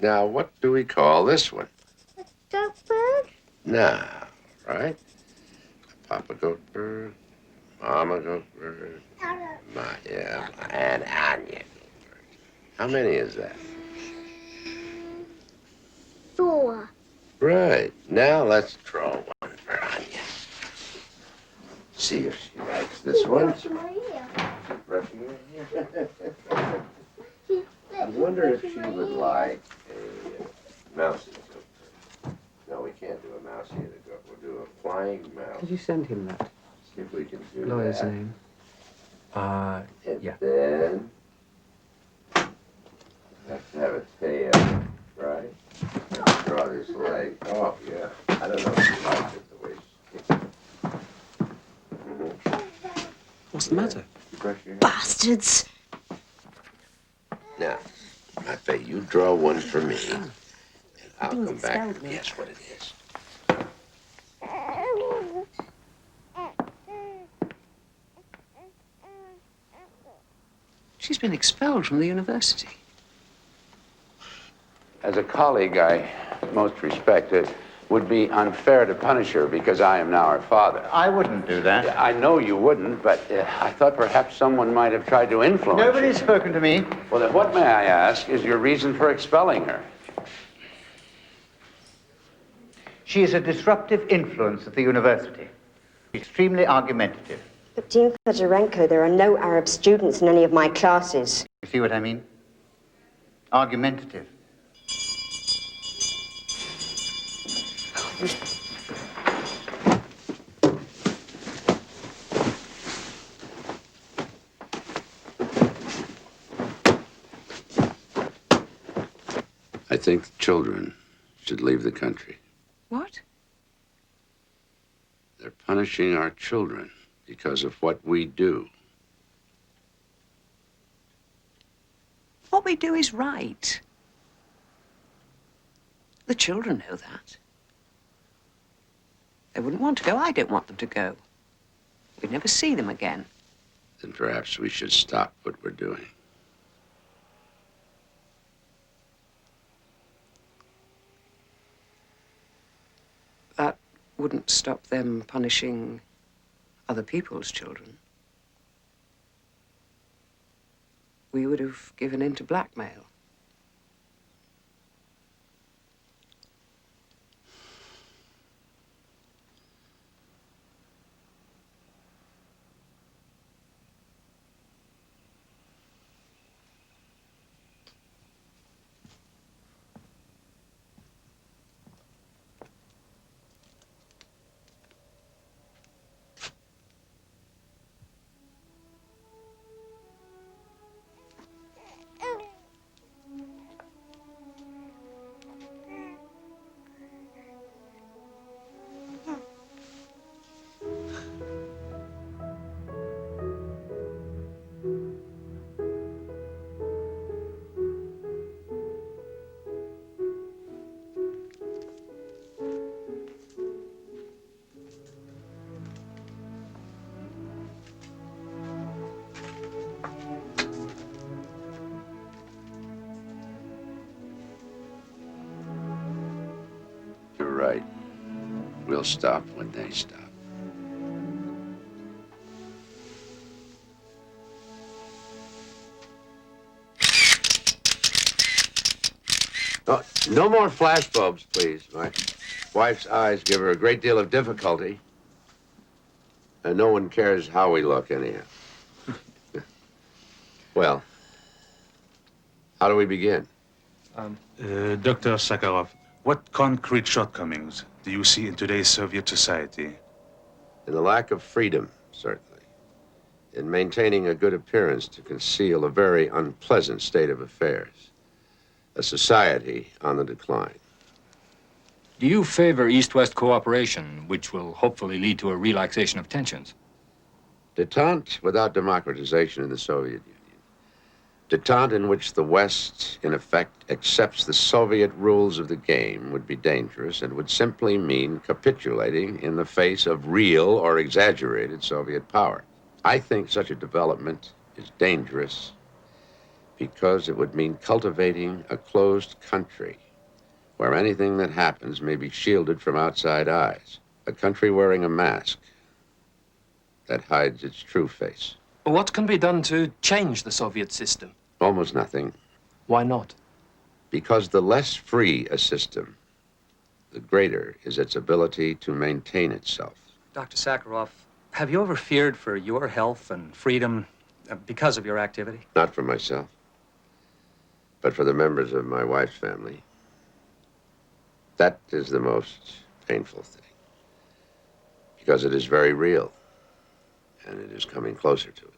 Now, what do we call this one? Goldberg? Now, right? Papa Goldberg, Mama Goldberg, yeah, and Anya Goldberg. How many is that? 4. Right. Now let's draw one for Anya. See if she likes this one. Brushing her hair. I wonder if she would like a mousy goat. No, we can't do a mousy and a goat. We'll do a flying mouse. Did you send him that? See if we can do Lawyer's that. name. And yeah. then have to have a tail, right? Let's draw this leg. Oh, yeah. I don't know if she likes it the way she... What's the matter? Brush your hair. Bastards! Now, I bet you draw one for me, and I'll think come it's back spelled and me. guess what it is. She's been expelled from the university. As a colleague I most respect, it would be unfair to punish her because I am now her father. I wouldn't do that. I know you wouldn't, but I thought perhaps someone might have tried to influence you. Nobody's spoken to me. Well, then what, may I ask, is your reason for expelling her? She is a disruptive influence at the university. Extremely argumentative. But Dean Fedorenko, there are no Arab students in any of my classes. You see what I mean? Argumentative. I think the children should leave the country. What? They're punishing our children because of what we do. What we do is right. The children know that. They wouldn't want to go. I don't want them to go. We'd never see them again. Then perhaps we should stop what we're doing. That wouldn't stop them punishing other people's children. We would have given in to blackmail. You're right. We'll stop when they stop. Oh, no more flash bulbs, please. My wife's eyes give her a great deal of difficulty. And no one cares how we look, anyhow. Well, how do we begin? Dr. Sakharov, what concrete shortcomings do you see in today's Soviet society? In the lack of freedom, certainly. In maintaining a good appearance to conceal a very unpleasant state of affairs. A society on the decline. Do you favor East-West cooperation, which will hopefully lead to a relaxation of tensions? Détente without democratization in the Soviet Union. Détente in which the West, in effect, accepts the Soviet rules of the game would be dangerous and would simply mean capitulating in the face of real or exaggerated Soviet power. I think such a development is dangerous because it would mean cultivating a closed country where anything that happens may be shielded from outside eyes. A country wearing a mask that hides its true face. What can be done to change the Soviet system? Almost nothing. Why not? Because the less free a system, the greater is its ability to maintain itself. Dr. Sakharov, have you ever feared for your health and freedom because of your activity? Not for myself, but for the members of my wife's family. That is the most painful thing, because it is very real, and it is coming closer to us.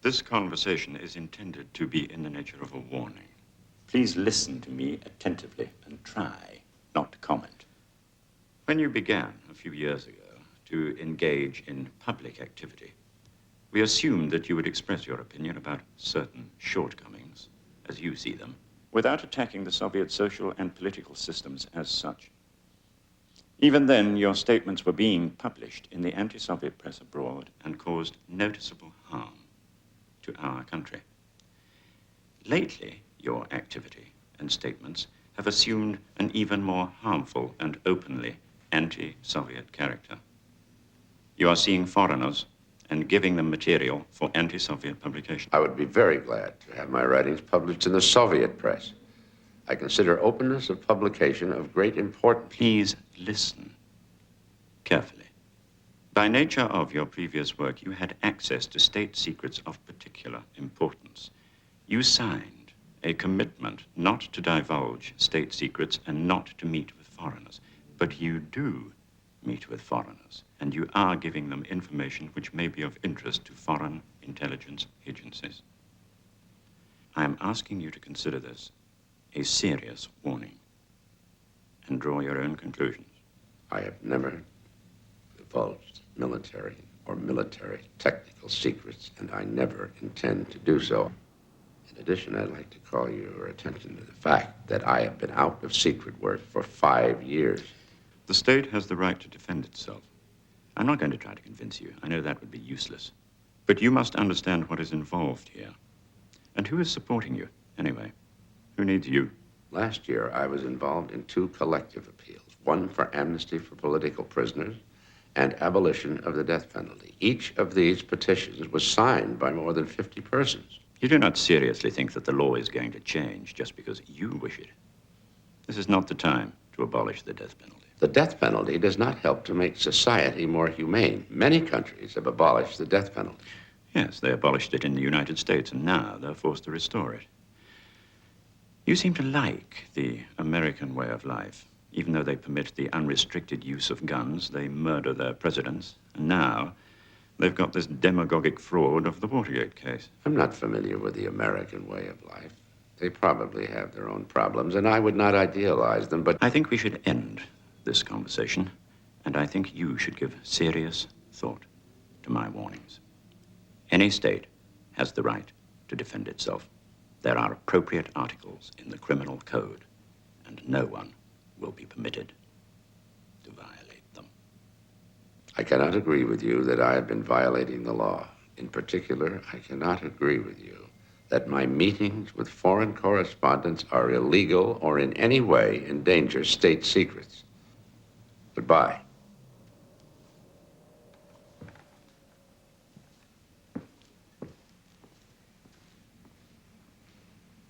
This conversation is intended to be in the nature of a warning. Please listen to me attentively and try not to comment. When you began a few years ago to engage in public activity, we assumed that you would express your opinion about certain shortcomings, as you see them, without attacking the Soviet social and political systems as such. Even then, your statements were being published in the anti-Soviet press abroad and caused noticeable harm to our country. Lately, your activity and statements have assumed an even more harmful and openly anti-Soviet character. You are seeing foreigners and giving them material for anti-Soviet publication. I would be very glad to have my writings published in the Soviet press. I consider openness of publication of great importance. Please listen carefully. By nature of your previous work, you had access to state secrets of particular importance. You signed a commitment not to divulge state secrets and not to meet with foreigners. But you do meet with foreigners, and you are giving them information which may be of interest to foreign intelligence agencies. I am asking you to consider this a serious warning and draw your own conclusions. I have never divulged military or military technical secrets, and I never intend to do so. In addition, I'd like to call your attention to the fact that I have been out of secret work for 5 years. The state has the right to defend itself. I'm not going to try to convince you. I know that would be useless. But you must understand what is involved here. And who is supporting you, anyway? Who needs you? Last year, I was involved in 2 collective appeals, one for amnesty for political prisoners and abolition of the death penalty. Each of these petitions was signed by more than 50 persons. You do not seriously think that the law is going to change just because you wish it. This is not the time to abolish the death penalty. The death penalty does not help to make society more humane. Many countries have abolished the death penalty. Yes, they abolished it in the United States, and now they're forced to restore it. You seem to like the American way of life. Even though they permit the unrestricted use of guns, they murder their presidents. And now, they've got this demagogic fraud of the Watergate case. I'm not familiar with the American way of life. They probably have their own problems, and I would not idealize them, but I think we should end this conversation, and I think you should give serious thought to my warnings. Any state has the right to defend itself. There are appropriate articles in the criminal code, and no one will be permitted to violate them. I cannot agree with you that I have been violating the law. In particular, I cannot agree with you that my meetings with foreign correspondents are illegal or in any way endanger state secrets. Goodbye.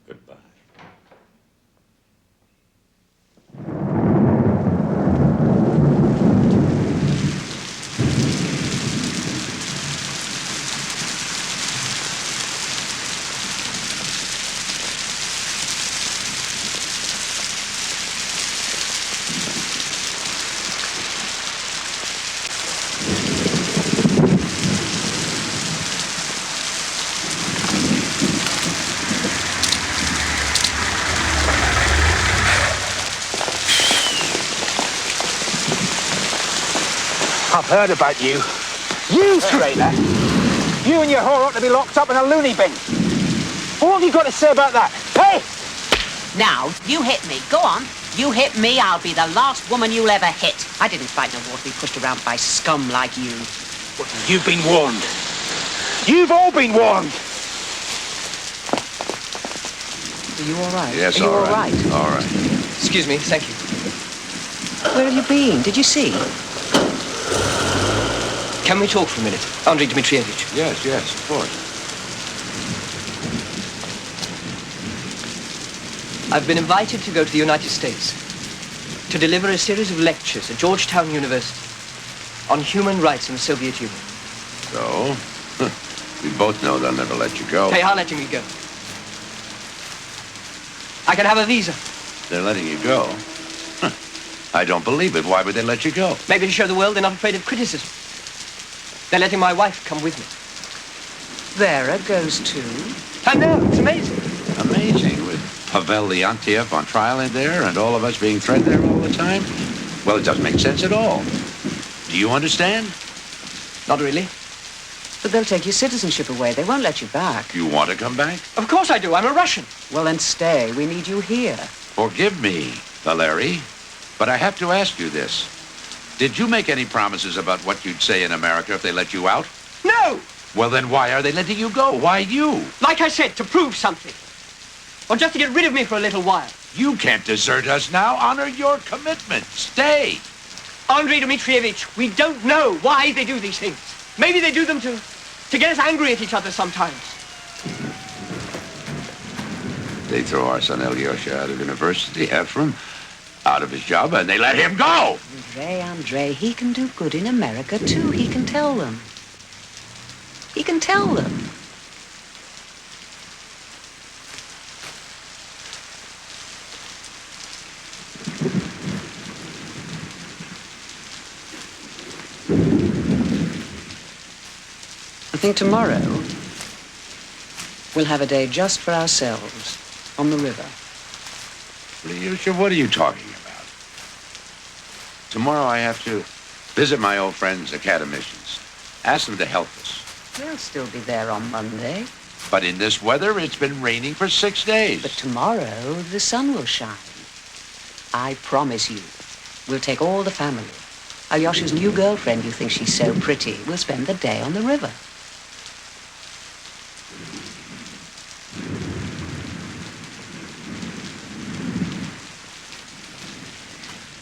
Goodbye. I've heard about you. You traitor! You and your whore ought to be locked up in a loony bin. What have you got to say about that? Hey! Now, you hit me. Go on. You hit me, I'll be the last woman you'll ever hit. I didn't fight no war to be pushed around by scum like you. You've been warned. You've all been warned. Are you all right? Yes, Are you all all right. right? All right. Excuse me, thank you. Where have you been? Did you see? Can we talk for a minute, Andrei Dmitrievich? Yes, yes, of course. I've been invited to go to the United States to deliver a series of lectures at Georgetown University on human rights in the Soviet Union. So, we both know they'll never let you go. They are letting me go. I can have a visa. They're letting you go? I don't believe it. Why would they let you go? Maybe to show the world they're not afraid of criticism. They're letting my wife come with me. Vera goes too. I know, it's amazing. Amazing, with Pavel Leontiev on trial in there and all of us being threatened there all the time? Well, it doesn't make sense at all. Do you understand? Not really. But they'll take your citizenship away. They won't let you back. You want to come back? Of course I do. I'm a Russian. Well, then stay. We need you here. Forgive me, Valery, but I have to ask you this. Did you make any promises about what you'd say in America if they let you out? No! Well, then why are they letting you go? Why you? Like I said, to prove something. Or just to get rid of me for a little while. You can't desert us now. Honor your commitment. Stay. Andrei Dmitrievich, we don't know why they do these things. Maybe they do them to get us angry at each other sometimes. They throw our son Alyosha out of university, Ephraim out of his job, and they let him go. Andrei, he can do good in America, too. He can tell them. He can tell them. I think tomorrow we'll have a day just for ourselves on the river. Alyosha, what are you talking about? Tomorrow I have to visit my old friends, academicians. Ask them to help us. They'll still be there on Monday. But in this weather, it's been raining for 6 days. But tomorrow, the sun will shine. I promise you, we'll take all the family. Alyosha's new girlfriend, you think she's so pretty, will spend the day on the river.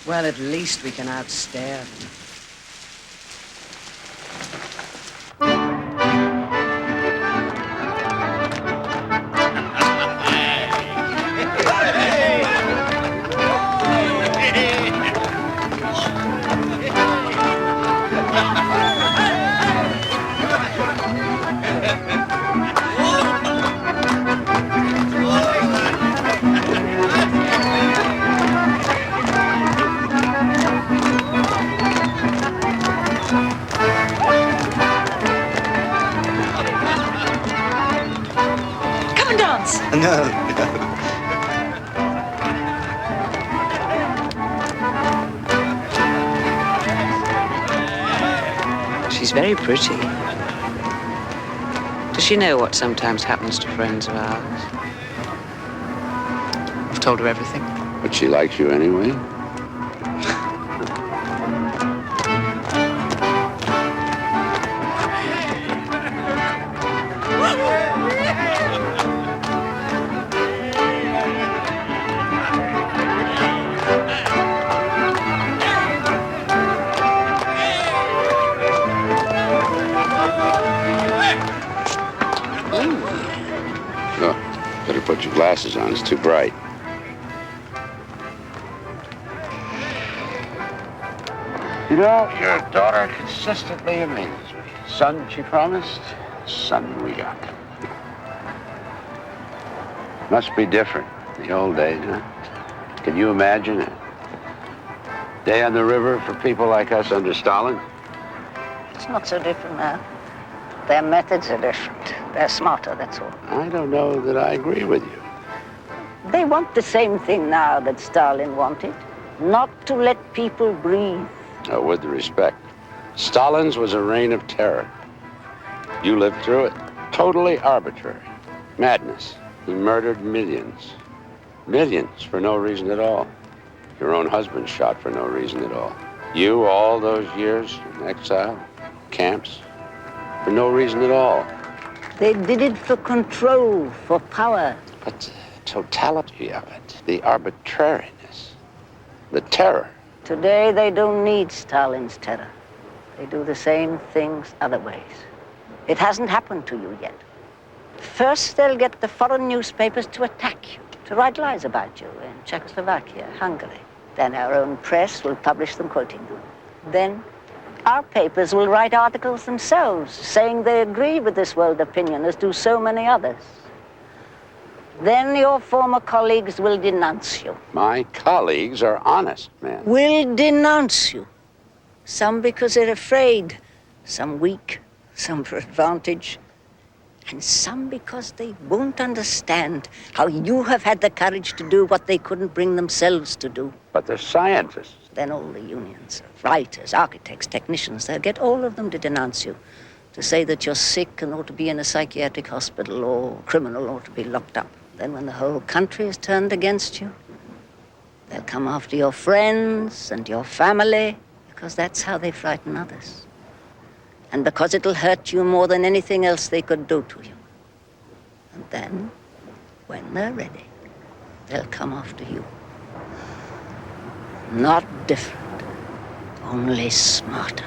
Well, at least we can outstare them. No. She's very pretty. Does she know what sometimes happens to friends of ours? I've told her everything. But she likes you anyway? glasses on. It's too bright. You know, your daughter consistently amazes me. Son she promised, son we got. Must be different. The old days, huh? Can you imagine it? Day on the river for people like us under Stalin? It's not so different now. Their methods are different. They're smarter, that's all. I don't know that I agree with you. They want the same thing now that Stalin wanted. Not to let people breathe. With the respect. Stalin's was a reign of terror. You lived through it. Totally arbitrary. Madness. He murdered millions. Millions for no reason at all. Your own husband shot for no reason at all. You, all those years in exile, camps, for no reason at all. They did it for control, for power. But the totality of it, the arbitrariness, the terror. Today, they don't need Stalin's terror. They do the same things other ways. It hasn't happened to you yet. First, they'll get the foreign newspapers to attack you, to write lies about you in Czechoslovakia, Hungary. Then our own press will publish them quoting you. Then our papers will write articles themselves, saying they agree with this world opinion, as do so many others. Then your former colleagues will denounce you. My colleagues are honest men. Will denounce you. Some because they're afraid, some weak, some for advantage, and some because they won't understand how you have had the courage to do what they couldn't bring themselves to do. But they're scientists. Then all the unions, writers, architects, technicians, they'll get all of them to denounce you, to say that you're sick and ought to be in a psychiatric hospital or criminal ought to be locked up. Then when the whole country is turned against you, they'll come after your friends and your family, because that's how they frighten others. And because it'll hurt you more than anything else they could do to you. And then, when they're ready, they'll come after you. Not different, only smarter.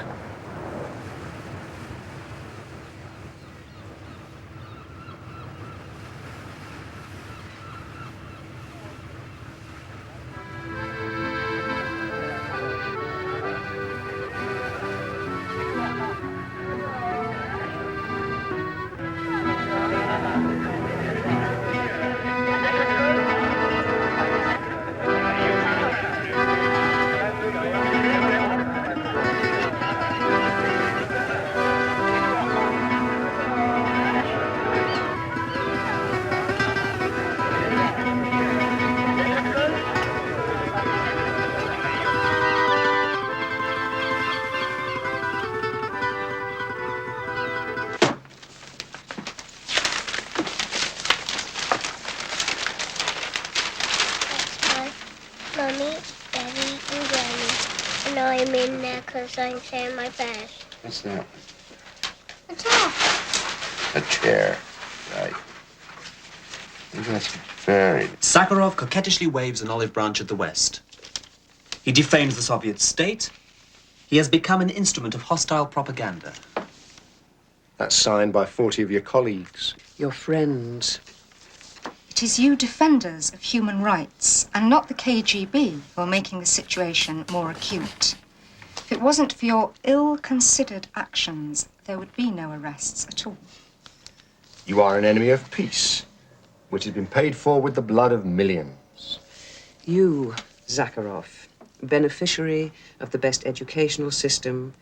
Mommy, Daddy, and Granny. And I'm in there because I'm saying my prayers. What's that? A chair. A chair. Right. Maybe that's buried. Sakharov coquettishly waves an olive branch at the West. He defames the Soviet state. He has become an instrument of hostile propaganda. That's signed by 40 of your colleagues. Your friends. It is you defenders of human rights and not the KGB who are making the situation more acute. If it wasn't for your ill-considered actions, there would be no arrests at all. You are an enemy of peace, which has been paid for with the blood of millions. You, Sakharov, beneficiary of the best educational system,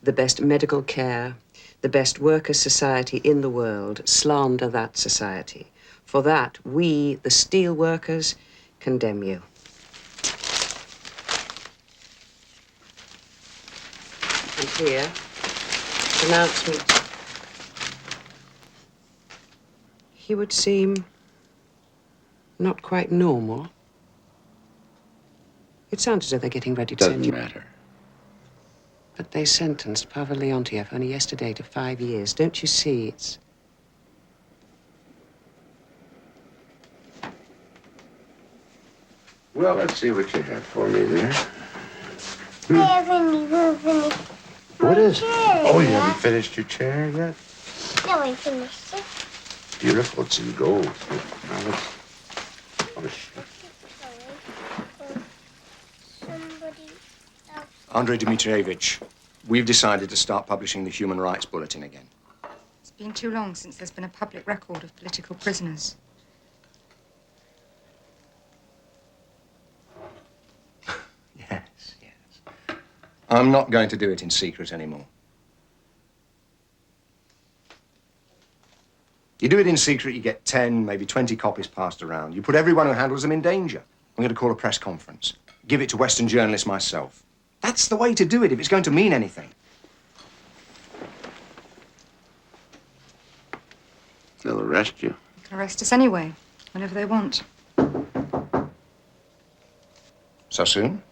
the best medical care, the best workers' society in the world, slander that society. For that, we, the steel workers, condemn you. And here, pronouncement. He would seem not quite normal. It sounds as though they're getting ready to send you. Doesn't matter. But they sentenced Pavel Leontiev only yesterday to 5 years. Don't you see? It's... Well, let's see what you have for me there. I haven't even finished. What is it? chair Oh, you yet. haven't finished your chair yet? No, I finished it. Beautiful. It's in gold. Now let's Somebody else. Andrei Dmitrievich, we've decided to start publishing the Human Rights Bulletin again. It's been too long since there's been a public record of political prisoners. Yes, yes. I'm not going to do it in secret anymore. You do it in secret, you get 10, maybe 20 copies passed around. You put everyone who handles them in danger. I'm going to call a press conference. Give it to Western journalists myself. That's the way to do it if it's going to mean anything. They'll arrest you. They can arrest us anyway, whenever they want. So soon?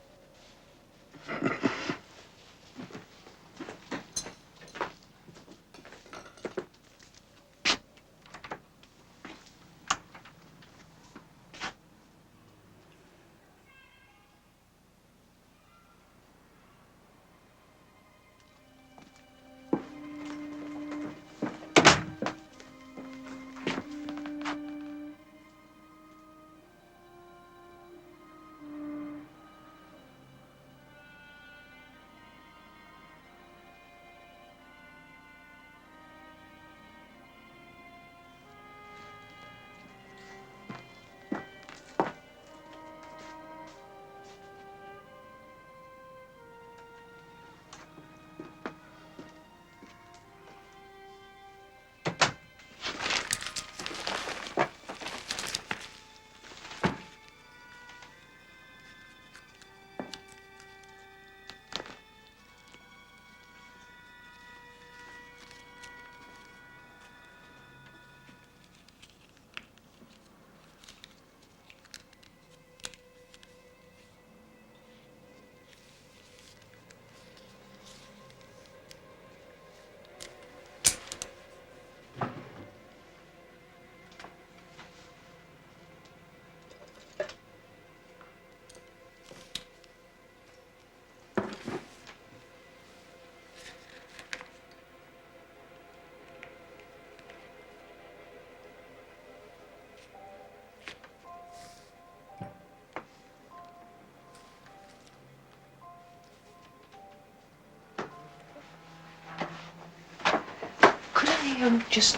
Just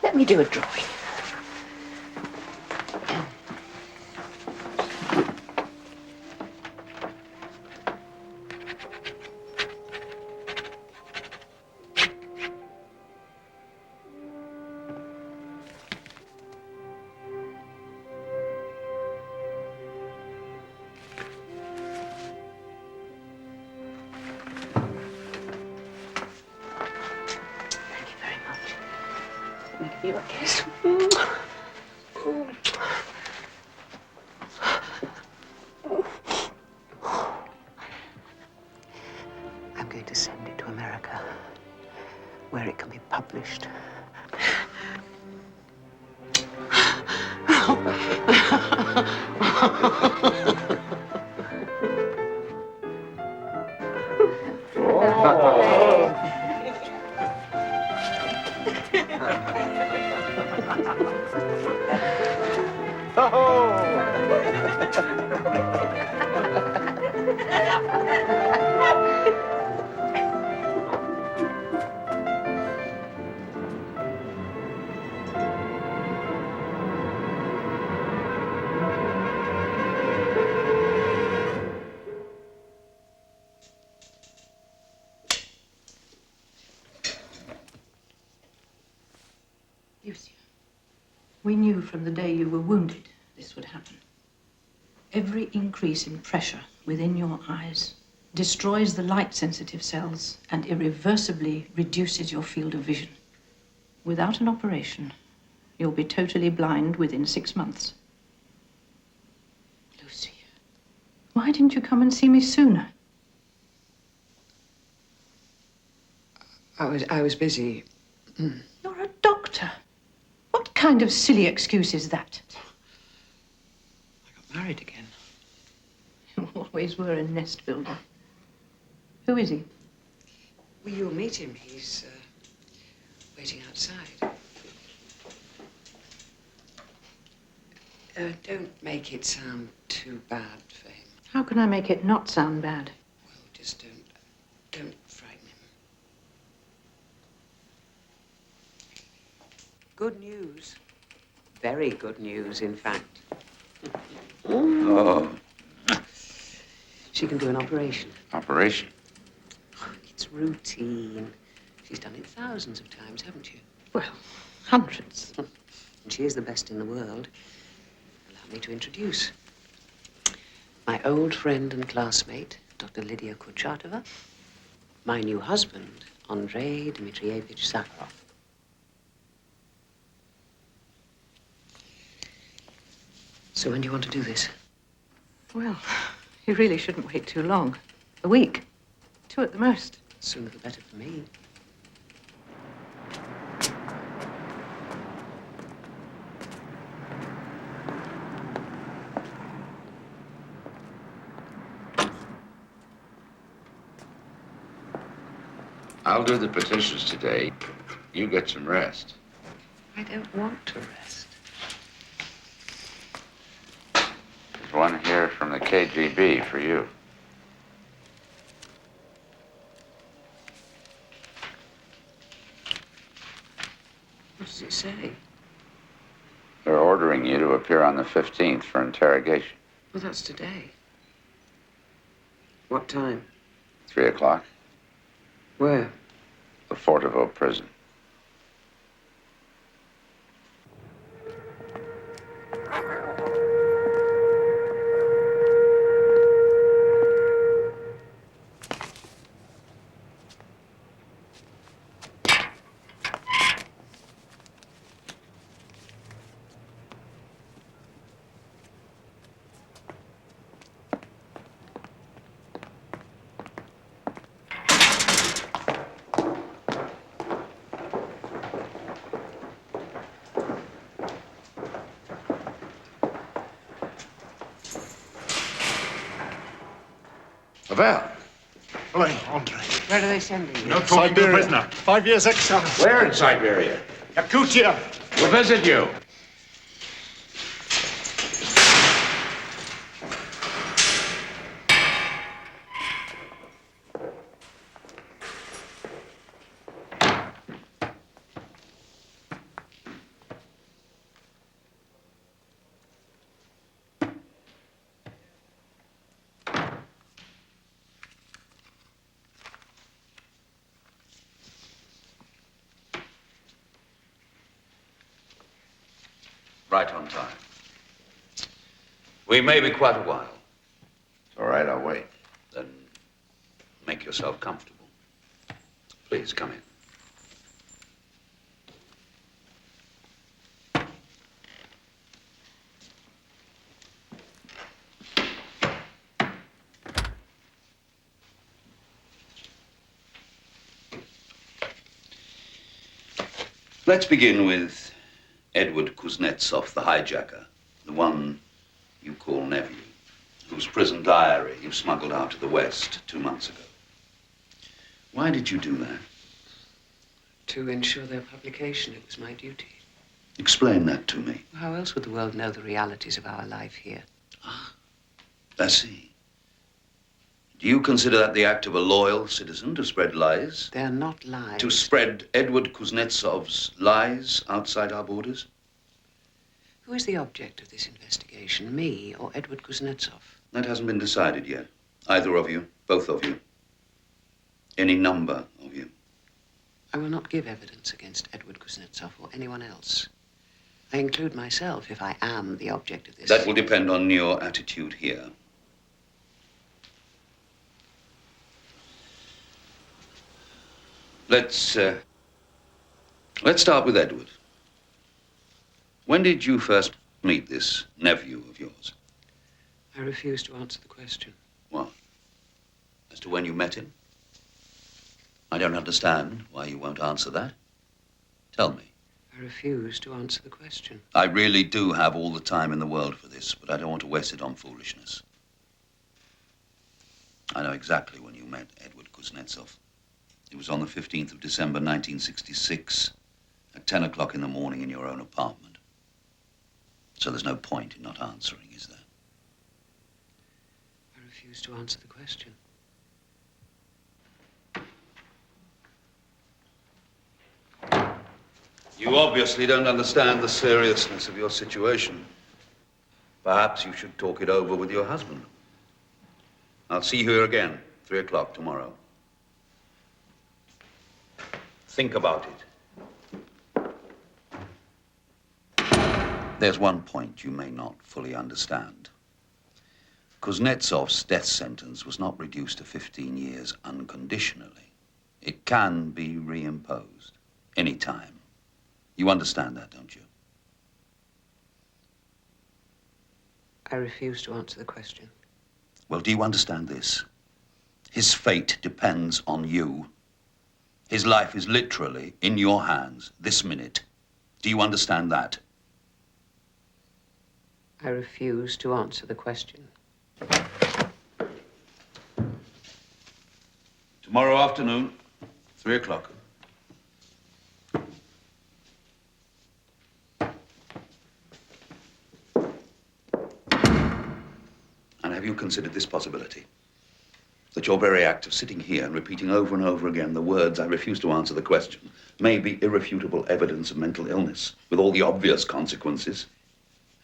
let me do a drawing. You a kiss. I'm going to send it to America, where it can be published. We knew from the day you were wounded this would happen. Every increase in pressure within your eyes destroys the light-sensitive cells and irreversibly reduces your field of vision. Without an operation, you'll be totally blind within 6 months. Lucy, why didn't you come and see me sooner? I was busy. You're a doctor. What kind of silly excuse is that? I got married again. You always were a nest builder. Who is he? Well, you'll meet him. He's waiting outside. Don't make it sound too bad for him. How can I make it not sound bad? Just don't frighten him. Good news. Very good news, in fact. Oh. She can do an operation. Operation? It's routine. She's done it thousands of times, haven't you? Well, hundreds. And she is the best in the world. Allow me to introduce. My old friend and classmate, Dr. Lydia Kurchatova. My new husband, Andrei Dmitrievich Sakharov. So when do you want to do this? Well, you really shouldn't wait too long. A week. 2 at the most. Sooner the better for me. I'll do the petitions today. You get some rest. I don't want to rest. There's one here from the KGB for you. What does it say? They're ordering you to appear on the 15th for interrogation. Well, that's today. What time? 3 o'clock. Where? The Fortivo prison. Pavel. Hello, Andre. Where are they sending you? No talking to a prisoner. 5 years exile. Where in Siberia? Yakutia. We'll visit you. Right on time. We may be quite a while. It's all right, I'll wait. Then make yourself comfortable. Please come in. Let's begin with Edward Kuznetsov, the hijacker, the one you call nephew, whose prison diary you smuggled out to the West 2 months ago. Why did you do that? To ensure their publication. It was my duty. Explain that to me. How else would the world know the realities of our life here? I see. Do you consider that the act of a loyal citizen to spread lies? They're not lies. To spread Edward Kuznetsov's lies outside our borders? Who is the object of this investigation, me or Edward Kuznetsov? That hasn't been decided yet. Either of you, both of you. Any number of you. I will not give evidence against Edward Kuznetsov or anyone else. I include myself if I am the object of this. That will depend on your attitude here. Let's start with Edward. When did you first meet this nephew of yours? I refuse to answer the question. What? As to when you met him? I don't understand why you won't answer that. Tell me. I refuse to answer the question. I really do have all the time in the world for this, but I don't want to waste it on foolishness. I know exactly when you met Edward Kuznetsov. It was on the 15th of December, 1966, at 10 o'clock in the morning in your own apartment. So there's no point in not answering, is there? I refuse to answer the question. You obviously don't understand the seriousness of your situation. Perhaps you should talk it over with your husband. I'll see you here again, 3 o'clock tomorrow. Think about it. There's one point you may not fully understand. Kuznetsov's death sentence was not reduced to 15 years unconditionally. It can be reimposed any time. You understand that, don't you? I refuse to answer the question. Well, do you understand this? His fate depends on you. His life is literally in your hands this minute. Do you understand that? I refuse to answer the question. Tomorrow afternoon, 3 o'clock. And have you considered this possibility? That your very act of sitting here and repeating over and over again the words, I refuse to answer the question, may be irrefutable evidence of mental illness, with all the obvious consequences?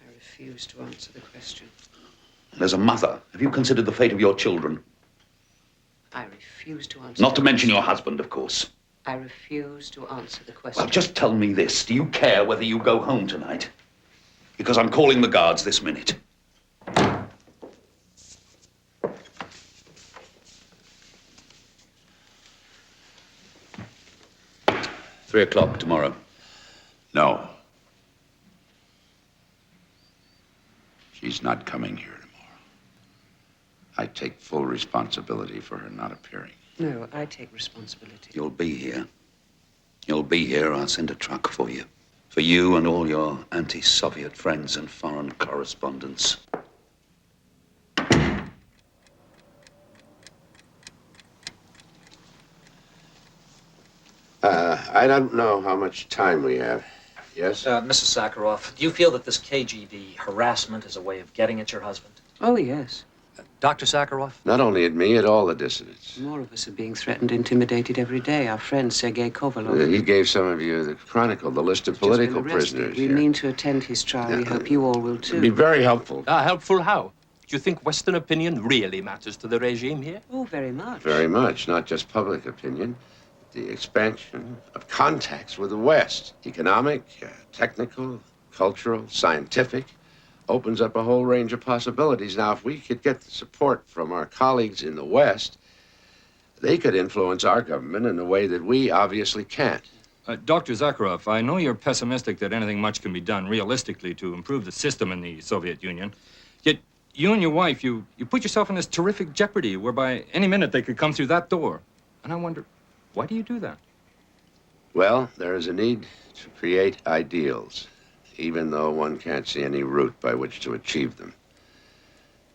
I refuse to answer the question. And as a mother, have you considered the fate of your children? I refuse to answer. Not to mention your husband, of course. I refuse to answer the question. Well, just tell me this. Do you care whether you go home tonight? Because I'm calling the guards this minute. 3 o'clock tomorrow. No. She's not coming here tomorrow. I take full responsibility for her not appearing. No, I take responsibility. You'll be here. You'll be here. I'll send a truck for you. For you and all your anti-Soviet friends and foreign correspondents. I don't know how much time we have. Yes? Mrs. Sakharov, do you feel that this KGB harassment is a way of getting at your husband? Oh, yes. Dr. Sakharov? Not only at me, at all the dissidents. More of us are being threatened, intimidated every day. Our friend, Sergei Kovalov. He gave some of you the Chronicle, the list of political prisoners. We mean to attend his trial. We hope you all will, too. It'd be very helpful. Helpful how? Do you think Western opinion really matters to the regime here? Oh, very much. Very much, not just public opinion. The expansion of contacts with the West, economic, technical, cultural, scientific, opens up a whole range of possibilities. Now, if we could get the support from our colleagues in the West, they could influence our government in a way that we obviously can't. Dr. Sakharov, I know you're pessimistic that anything much can be done realistically to improve the system in the Soviet Union. Yet, you and your wife, you put yourself in this terrific jeopardy whereby any minute they could come through that door. And I wonder, why do you do that? Well, there is a need to create ideals, even though one can't see any route by which to achieve them.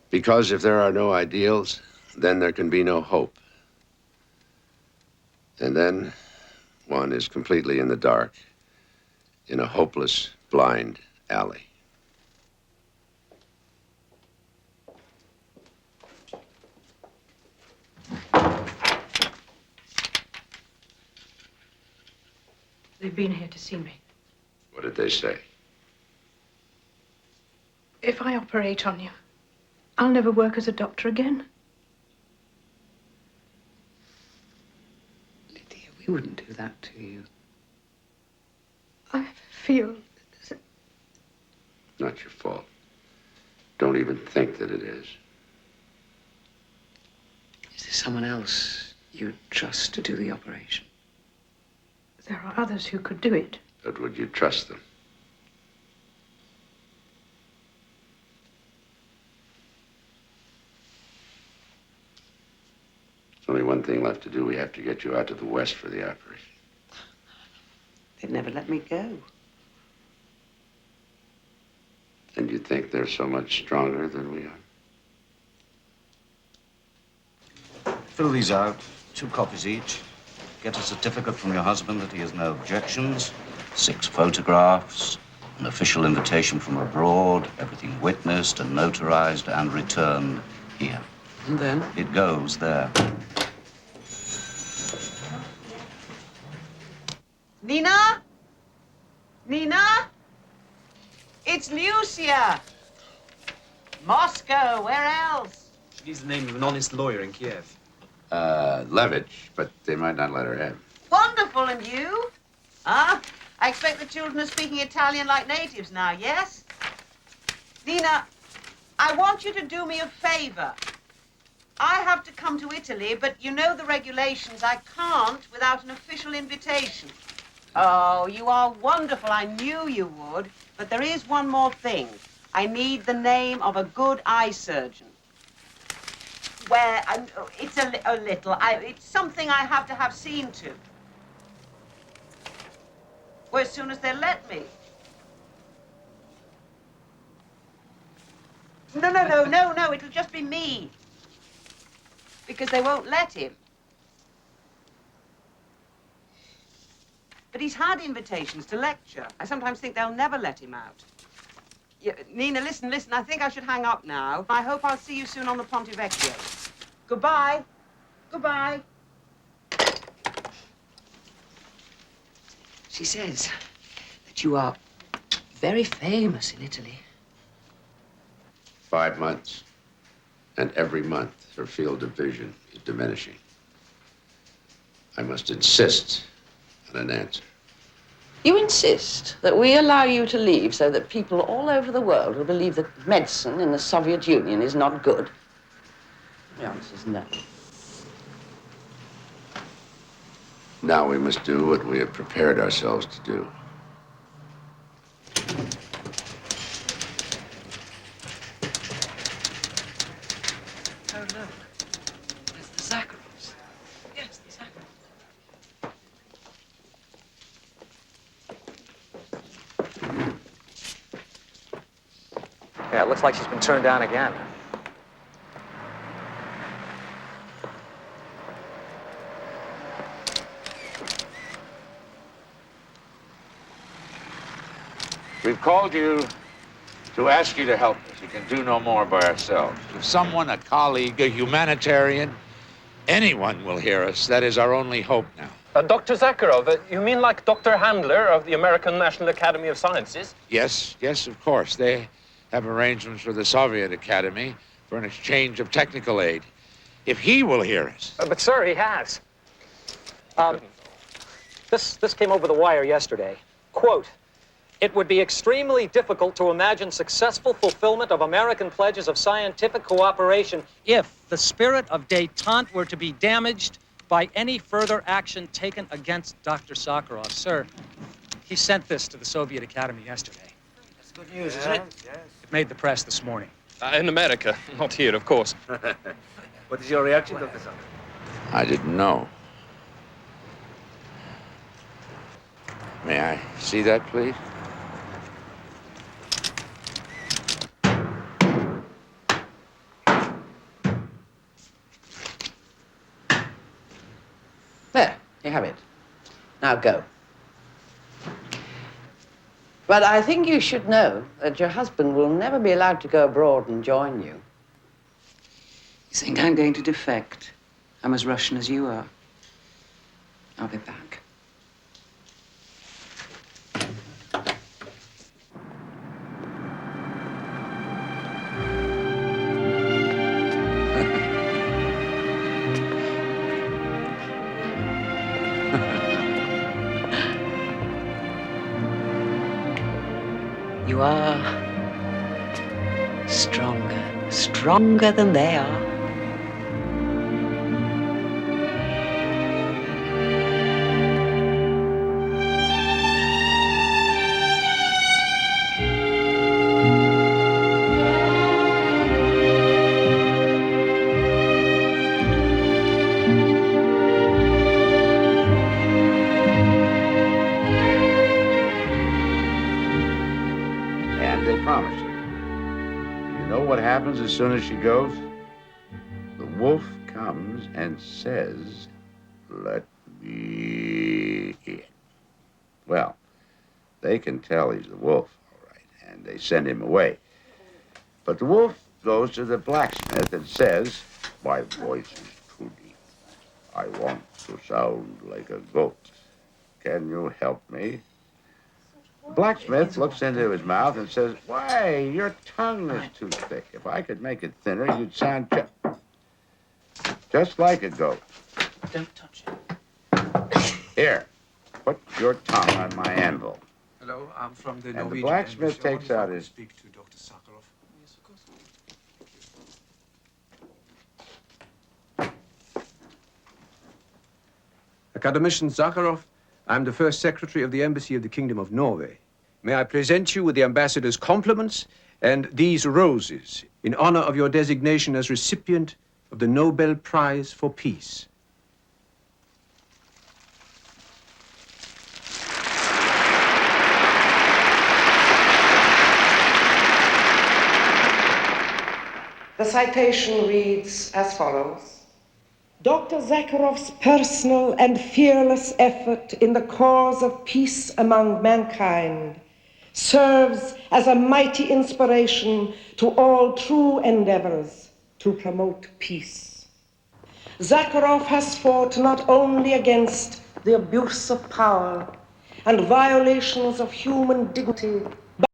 Because if there are no ideals, then there can be no hope. And then one is completely in the dark, in a hopeless, blind alley. They've been here to see me. What did they say? If I operate on you, I'll never work as a doctor again. Lydia, we wouldn't do that to you. I feel... Not your fault. Don't even think that it is. Is there someone else you'd trust to do the operation? There are others who could do it. But would you trust them? There's only one thing left to do. We have to get you out to the West for the operation. They'd never let me go. And you think they're so much stronger than we are? Fill these out, 2 copies each. Get a certificate from your husband that he has no objections. 6 photographs. An official invitation from abroad, everything witnessed and notarized and returned here. And then? It goes there. Nina? Nina? It's Lucia. Moscow, where else? She's the name of an honest lawyer in Kiev. Levitch, but they might not let her in. Wonderful, and you? Huh? I expect the children are speaking Italian like natives now, yes? Nina, I want you to do me a favor. I have to come to Italy, but you know the regulations. I can't without an official invitation. Oh, you are wonderful. I knew you would. But there is one more thing. I need the name of a good eye surgeon. Where, it's a little, it's something I have to have seen to. Well, as soon as they let me. No, it'll just be me. Because they won't let him. But he's had invitations to lecture. I sometimes think they'll never let him out. Yeah, Nina, listen, I think I should hang up now. I hope I'll see you soon on the Ponte Vecchio. Goodbye. Goodbye. She says that you are very famous in Italy. 5 months. And every month, her field of vision is diminishing. I must insist on an answer. You insist that we allow you to leave so that people all over the world will believe that medicine in the Soviet Union is not good? The answer is no. Now we must do what we have prepared ourselves to do. Oh, look. There's the Sakharovs. Yes, the Sakharovs. Yeah, it looks like she's been turned down again. We've called you to ask you to help us. We can do no more by ourselves. If someone, a colleague, a humanitarian, anyone will hear us, that is our only hope now. Dr. Sakharov, you mean like Dr. Handler of the American National Academy of Sciences? Yes, of course. They have arrangements with the Soviet Academy for an exchange of technical aid. If he will hear us. But, sir, he has. This came over the wire yesterday. Quote, "It would be extremely difficult to imagine successful fulfillment of American pledges of scientific cooperation if the spirit of détente were to be damaged by any further action taken against Dr. Sakharov." Sir, he sent this to the Soviet Academy yesterday. That's good news, isn't it? Yes. It made the press this morning. In America, not here, of course. What is your reaction, Dr. Sakharov? I didn't know. May I see that, please? There, you have it. Now go. But I think you should know that your husband will never be allowed to go abroad and join you. You think I'm going to defect? I'm as Russian as you are. I'll be back. You are stronger than they are. And they promised her. You know what happens as soon as she goes? The wolf comes and says, "Let me in." Well, they can tell he's the wolf, they send him away. But the wolf goes to the blacksmith and says, "My voice is too deep. I want to sound like a goat. Can you help me?" The blacksmith looks into his mouth and says, "Why, your tongue is too thick. If I could make it thinner, you'd sound just like a goat." Don't touch it. "Here, put your tongue on my anvil." Hello, I'm from the And Norwegian the blacksmith embassy. I takes wonder if I out could his... speak to Dr. Sakharov. Yes, of course. Academician Sakharov, I'm the first secretary of the Embassy of the Kingdom of Norway. May I present you with the ambassador's compliments and these roses in honor of your designation as recipient of the Nobel Prize for Peace. The citation reads as follows. Dr. Sakharov's personal and fearless effort in the cause of peace among mankind serves as a mighty inspiration to all true endeavors to promote peace. Sakharov has fought not only against the abuse of power and violations of human dignity,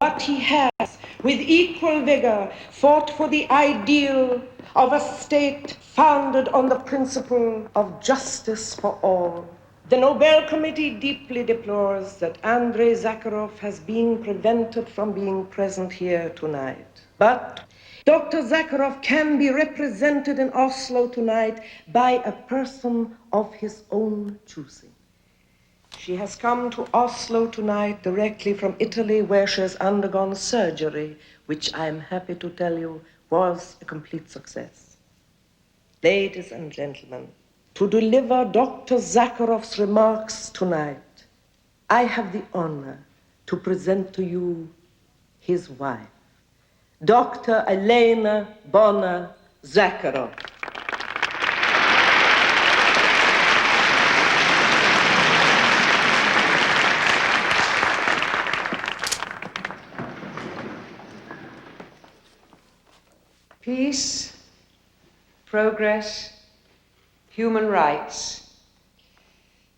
but he has, with equal vigor, fought for the ideal of a state founded on the principle of justice for all. The Nobel Committee deeply deplores that Andrei Sakharov has been prevented from being present here tonight. But Dr. Sakharov can be represented in Oslo tonight by a person of his own choosing. She has come to Oslo tonight directly from Italy, where she has undergone surgery, which I am happy to tell you was a complete success. Ladies and gentlemen, to deliver Dr. Sakharov's remarks tonight, I have the honor to present to you his wife, Dr. Elena Bona Sakharov. Peace, progress, human rights.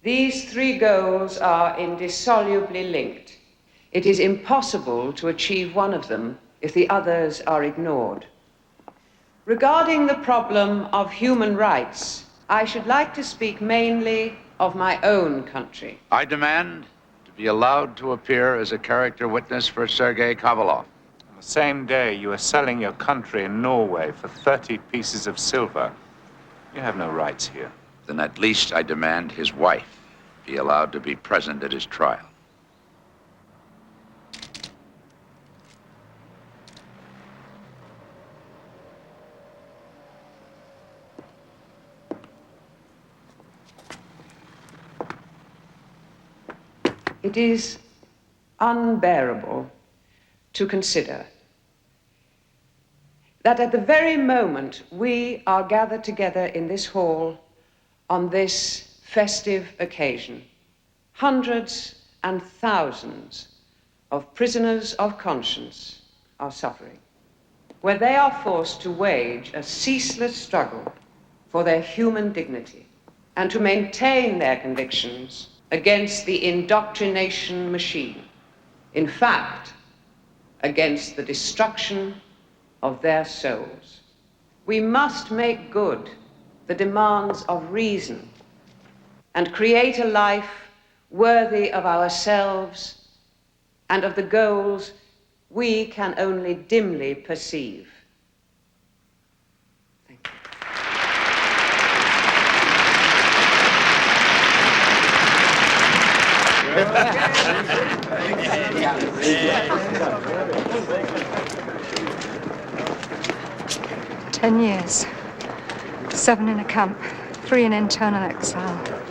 These three goals are indissolubly linked. It is impossible to achieve one of them if the others are ignored. Regarding the problem of human rights, I should like to speak mainly of my own country. I demand to be allowed to appear as a character witness for Sergei Kovalov. On the same day, you are selling your country in Norway for 30 pieces of silver. You have no rights here. Then at least I demand his wife be allowed to be present at his trial. It is unbearable to consider that at the very moment we are gathered together in this hall on this festive occasion, hundreds and thousands of prisoners of conscience are suffering, where they are forced to wage a ceaseless struggle for their human dignity and to maintain their convictions against the indoctrination machine. In fact, against the destruction of their souls. We must make good the demands of reason and create a life worthy of ourselves and of the goals we can only dimly perceive. Ten years. 7 in a camp, 3 in internal exile.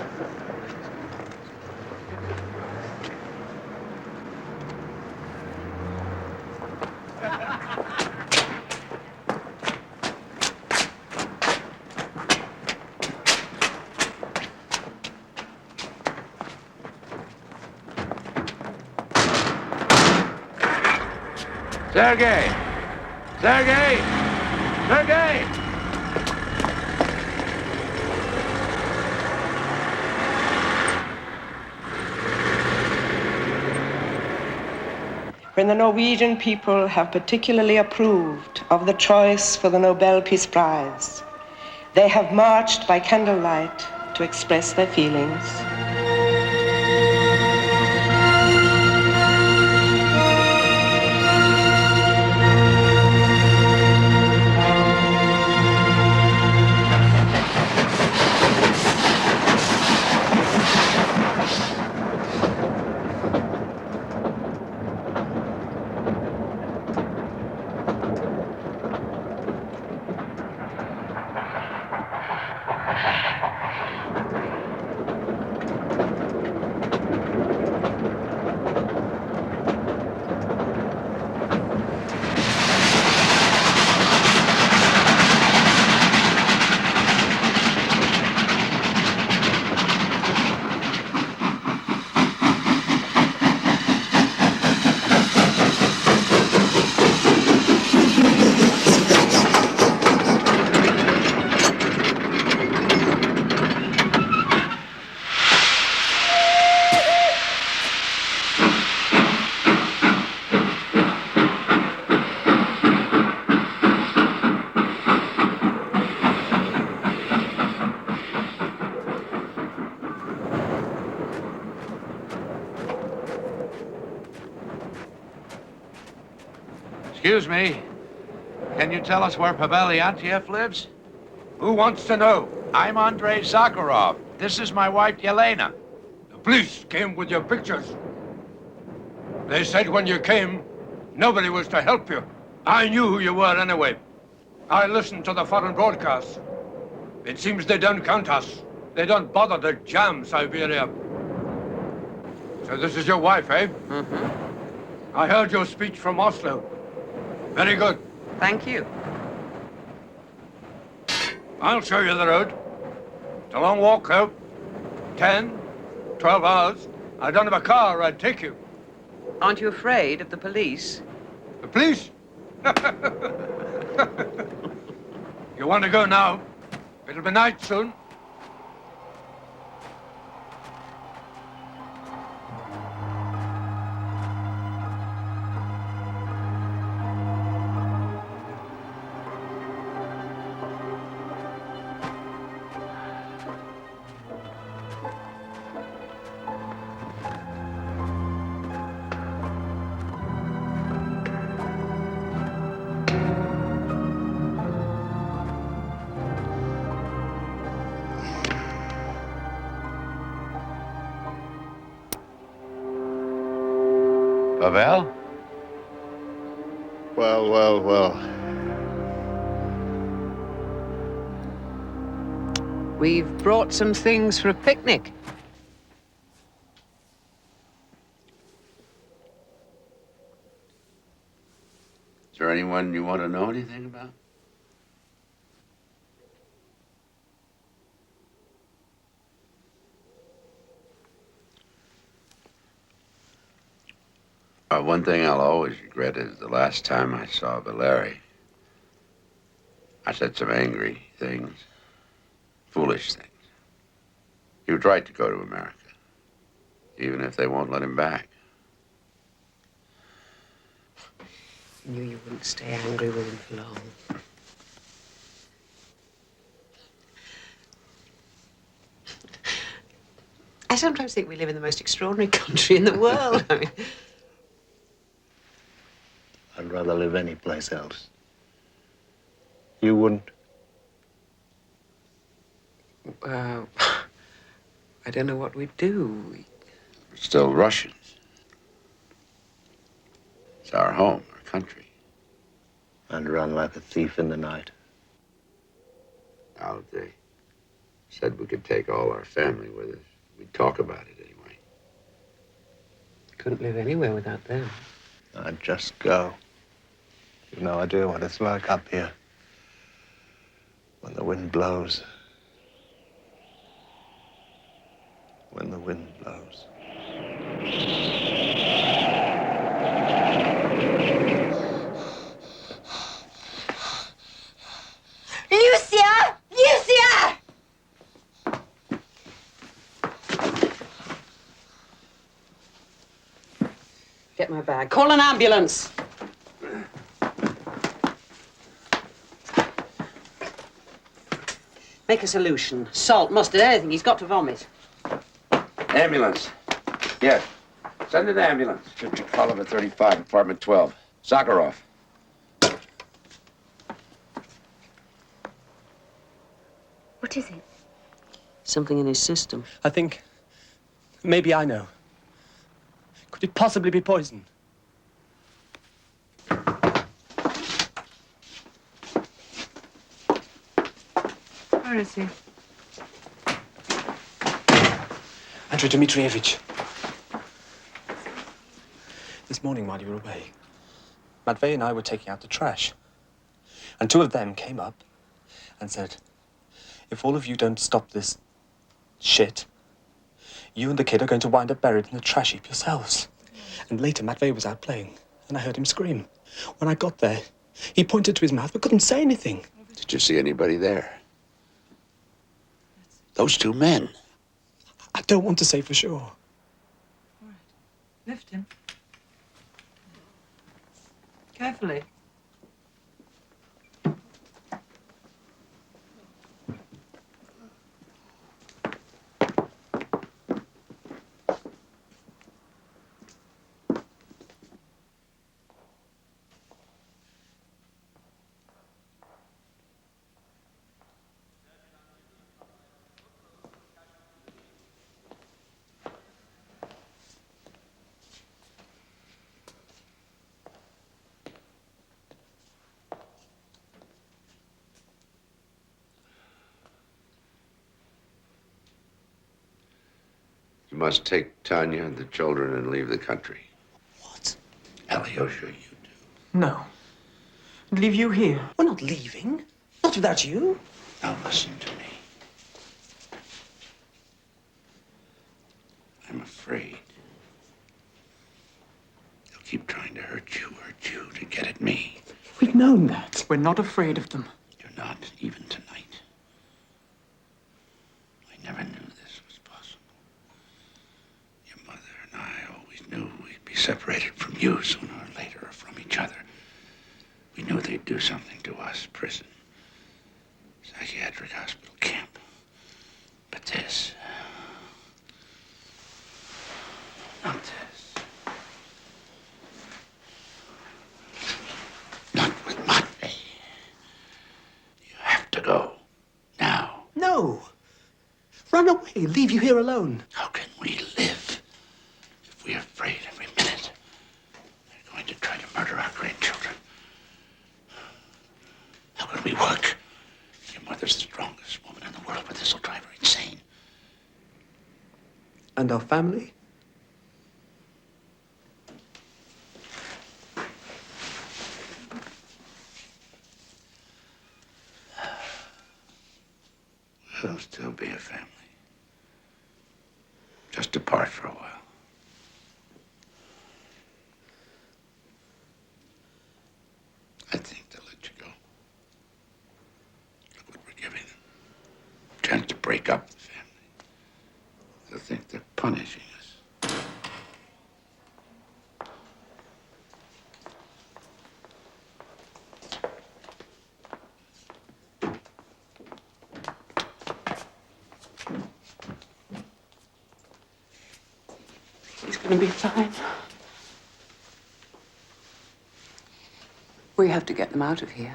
Sergei! Sergei! Sergei! When the Norwegian people have particularly approved of the choice for the Nobel Peace Prize, they have marched by candlelight to express their feelings. Excuse me. Can you tell us where Pavel Leontiev lives? Who wants to know? I'm Andrei Sakharov. This is my wife, Yelena. The police came with your pictures. They said when you came, nobody was to help you. I knew who you were anyway. I listened to the foreign broadcasts. It seems they don't count us. They don't bother to jam Siberia. So this is your wife, eh? Mm-hmm. I heard your speech from Oslo. Very good. Thank you. I'll show you the road. It's a long walk, though. 10, 12 hours. I don't have a car, I'd take you. Aren't you afraid of the police? The police? You want to go now? It'll be night soon. Pavel? Well, well, well. We've brought some things for a picnic. Is there anyone you want to know anything about? One thing I'll always regret is the last time I saw Valeri. I said some angry things, foolish things. He was right to go to America, even if they won't let him back. I knew you wouldn't stay angry with him for long. I sometimes think we live in the most extraordinary country in the world. I mean, I'd rather live anyplace else. You wouldn't? I don't know what we'd do. We're still Russians. It's our home, our country. I'd run like a thief in the night. Now, if they said we could take all our family with us, we'd talk about it anyway. Couldn't live anywhere without them. I'd just go. You've no idea what it's like up here. When the wind blows. When the wind blows. Get my bag. Call an ambulance. Make a solution. Salt, mustard, anything. He's got to vomit. Ambulance. Yes. Send an ambulance. District Oliver 35, apartment 12. Sakharov. What is it? Something in his system. I think maybe I know. Could it possibly be poison? Where is he? Andrei Dmitrievich. This morning while you were away, Matvey and I were taking out the trash. And two of them came up and said, if all of you don't stop this shit, you and the kid are going to wind up buried in the trash heap yourselves. And later, Matvey was out playing, and I heard him scream. When I got there, he pointed to his mouth but couldn't say anything. Did you see anybody there? Those two men. I don't want to say for sure. All right. Lift him. Carefully. You must take Tanya and the children and leave the country. What? Alyosha, you do. No. Leave you here? We're not leaving. Not without you. Now listen to me. I'm afraid. They'll keep trying to hurt you to get at me. We've known that. We're not afraid of them. You're not, even tonight. I never knew this was possible. Your mother and I always knew we'd be separated from you sooner or later, or from each other. We knew they'd do something to us, prison, psychiatric hospital camp. But this, not this. Not with Matvey. You have to go. Now. No. Run away. Leave you here alone. How can we live if we're afraid every minute they're going to try to murder our grandchildren? How can we work? Your mother's the strongest woman in the world, but this will drive her insane. And our family? We'll still be a family. Just apart for a while. I think they'll let you go. Look what we're giving them. A chance to break up the family. They'll think they're punishing us. He's going to be fine. We have to get them out of here.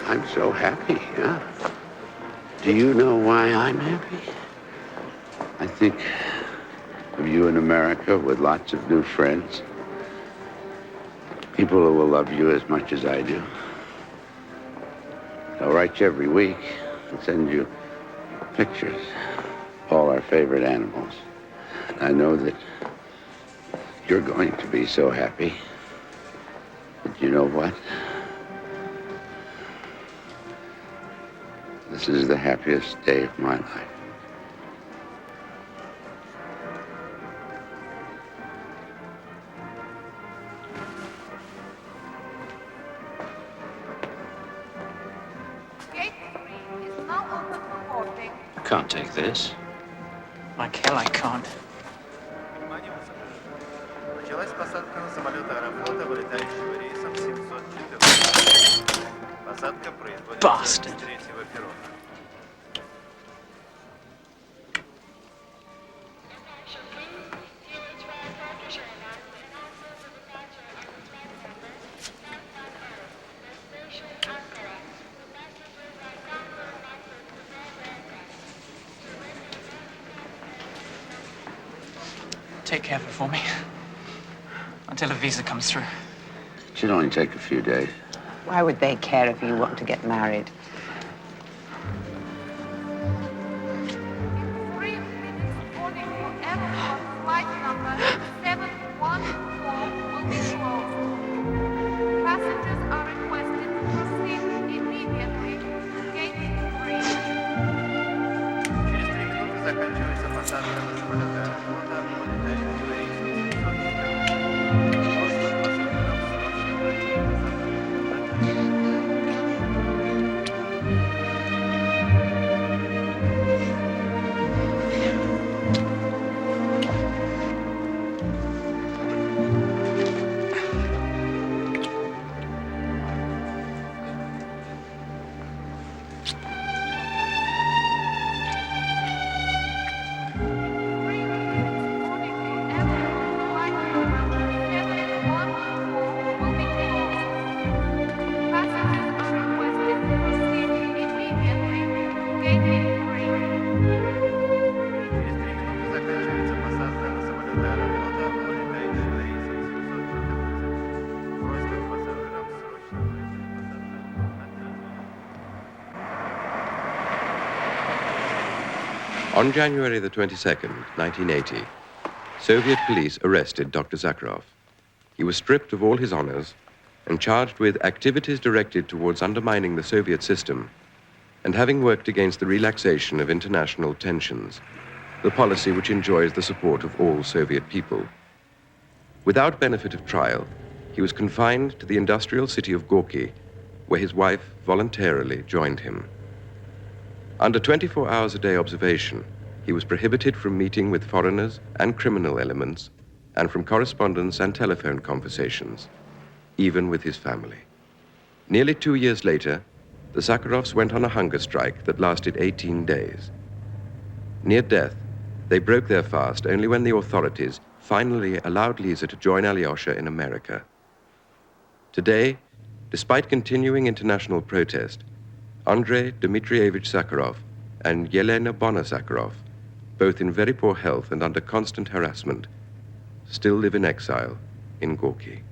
I'm so happy, huh? Do you know why I'm happy? I think of you in America with lots of new friends. People who will love you as much as I do. I'll write you every week and send you pictures, all our favorite animals. And I know that you're going to be so happy. But you know what? This is the happiest day of my life. Gate 3 is now open for boarding. can't take this. Like hell I can't. Началась посадка на самолет Аэрофлота, вылетающего рейсом 714. Посадка производится с третьего перрона. Take care of it for me. Until a visa comes through. It should only take a few days. Why would they care if you want to get married? On January the 22nd, 1980, Soviet police arrested Dr. Sakharov. He was stripped of all his honors and charged with activities directed towards undermining the Soviet system and having worked against the relaxation of international tensions, the policy which enjoys the support of all Soviet people. Without benefit of trial, he was confined to the industrial city of Gorky, where his wife voluntarily joined him. Under 24 hours a day observation, he was prohibited from meeting with foreigners and criminal elements and from correspondence and telephone conversations, even with his family. Nearly 2 years later, the Sakharovs went on a hunger strike that lasted 18 days. Near death, they broke their fast only when the authorities finally allowed Lisa to join Alyosha in America. Today, despite continuing international protest, Andrei Dmitrievich Sakharov and Yelena Sakharov, both in very poor health and under constant harassment, still live in exile in Gorky.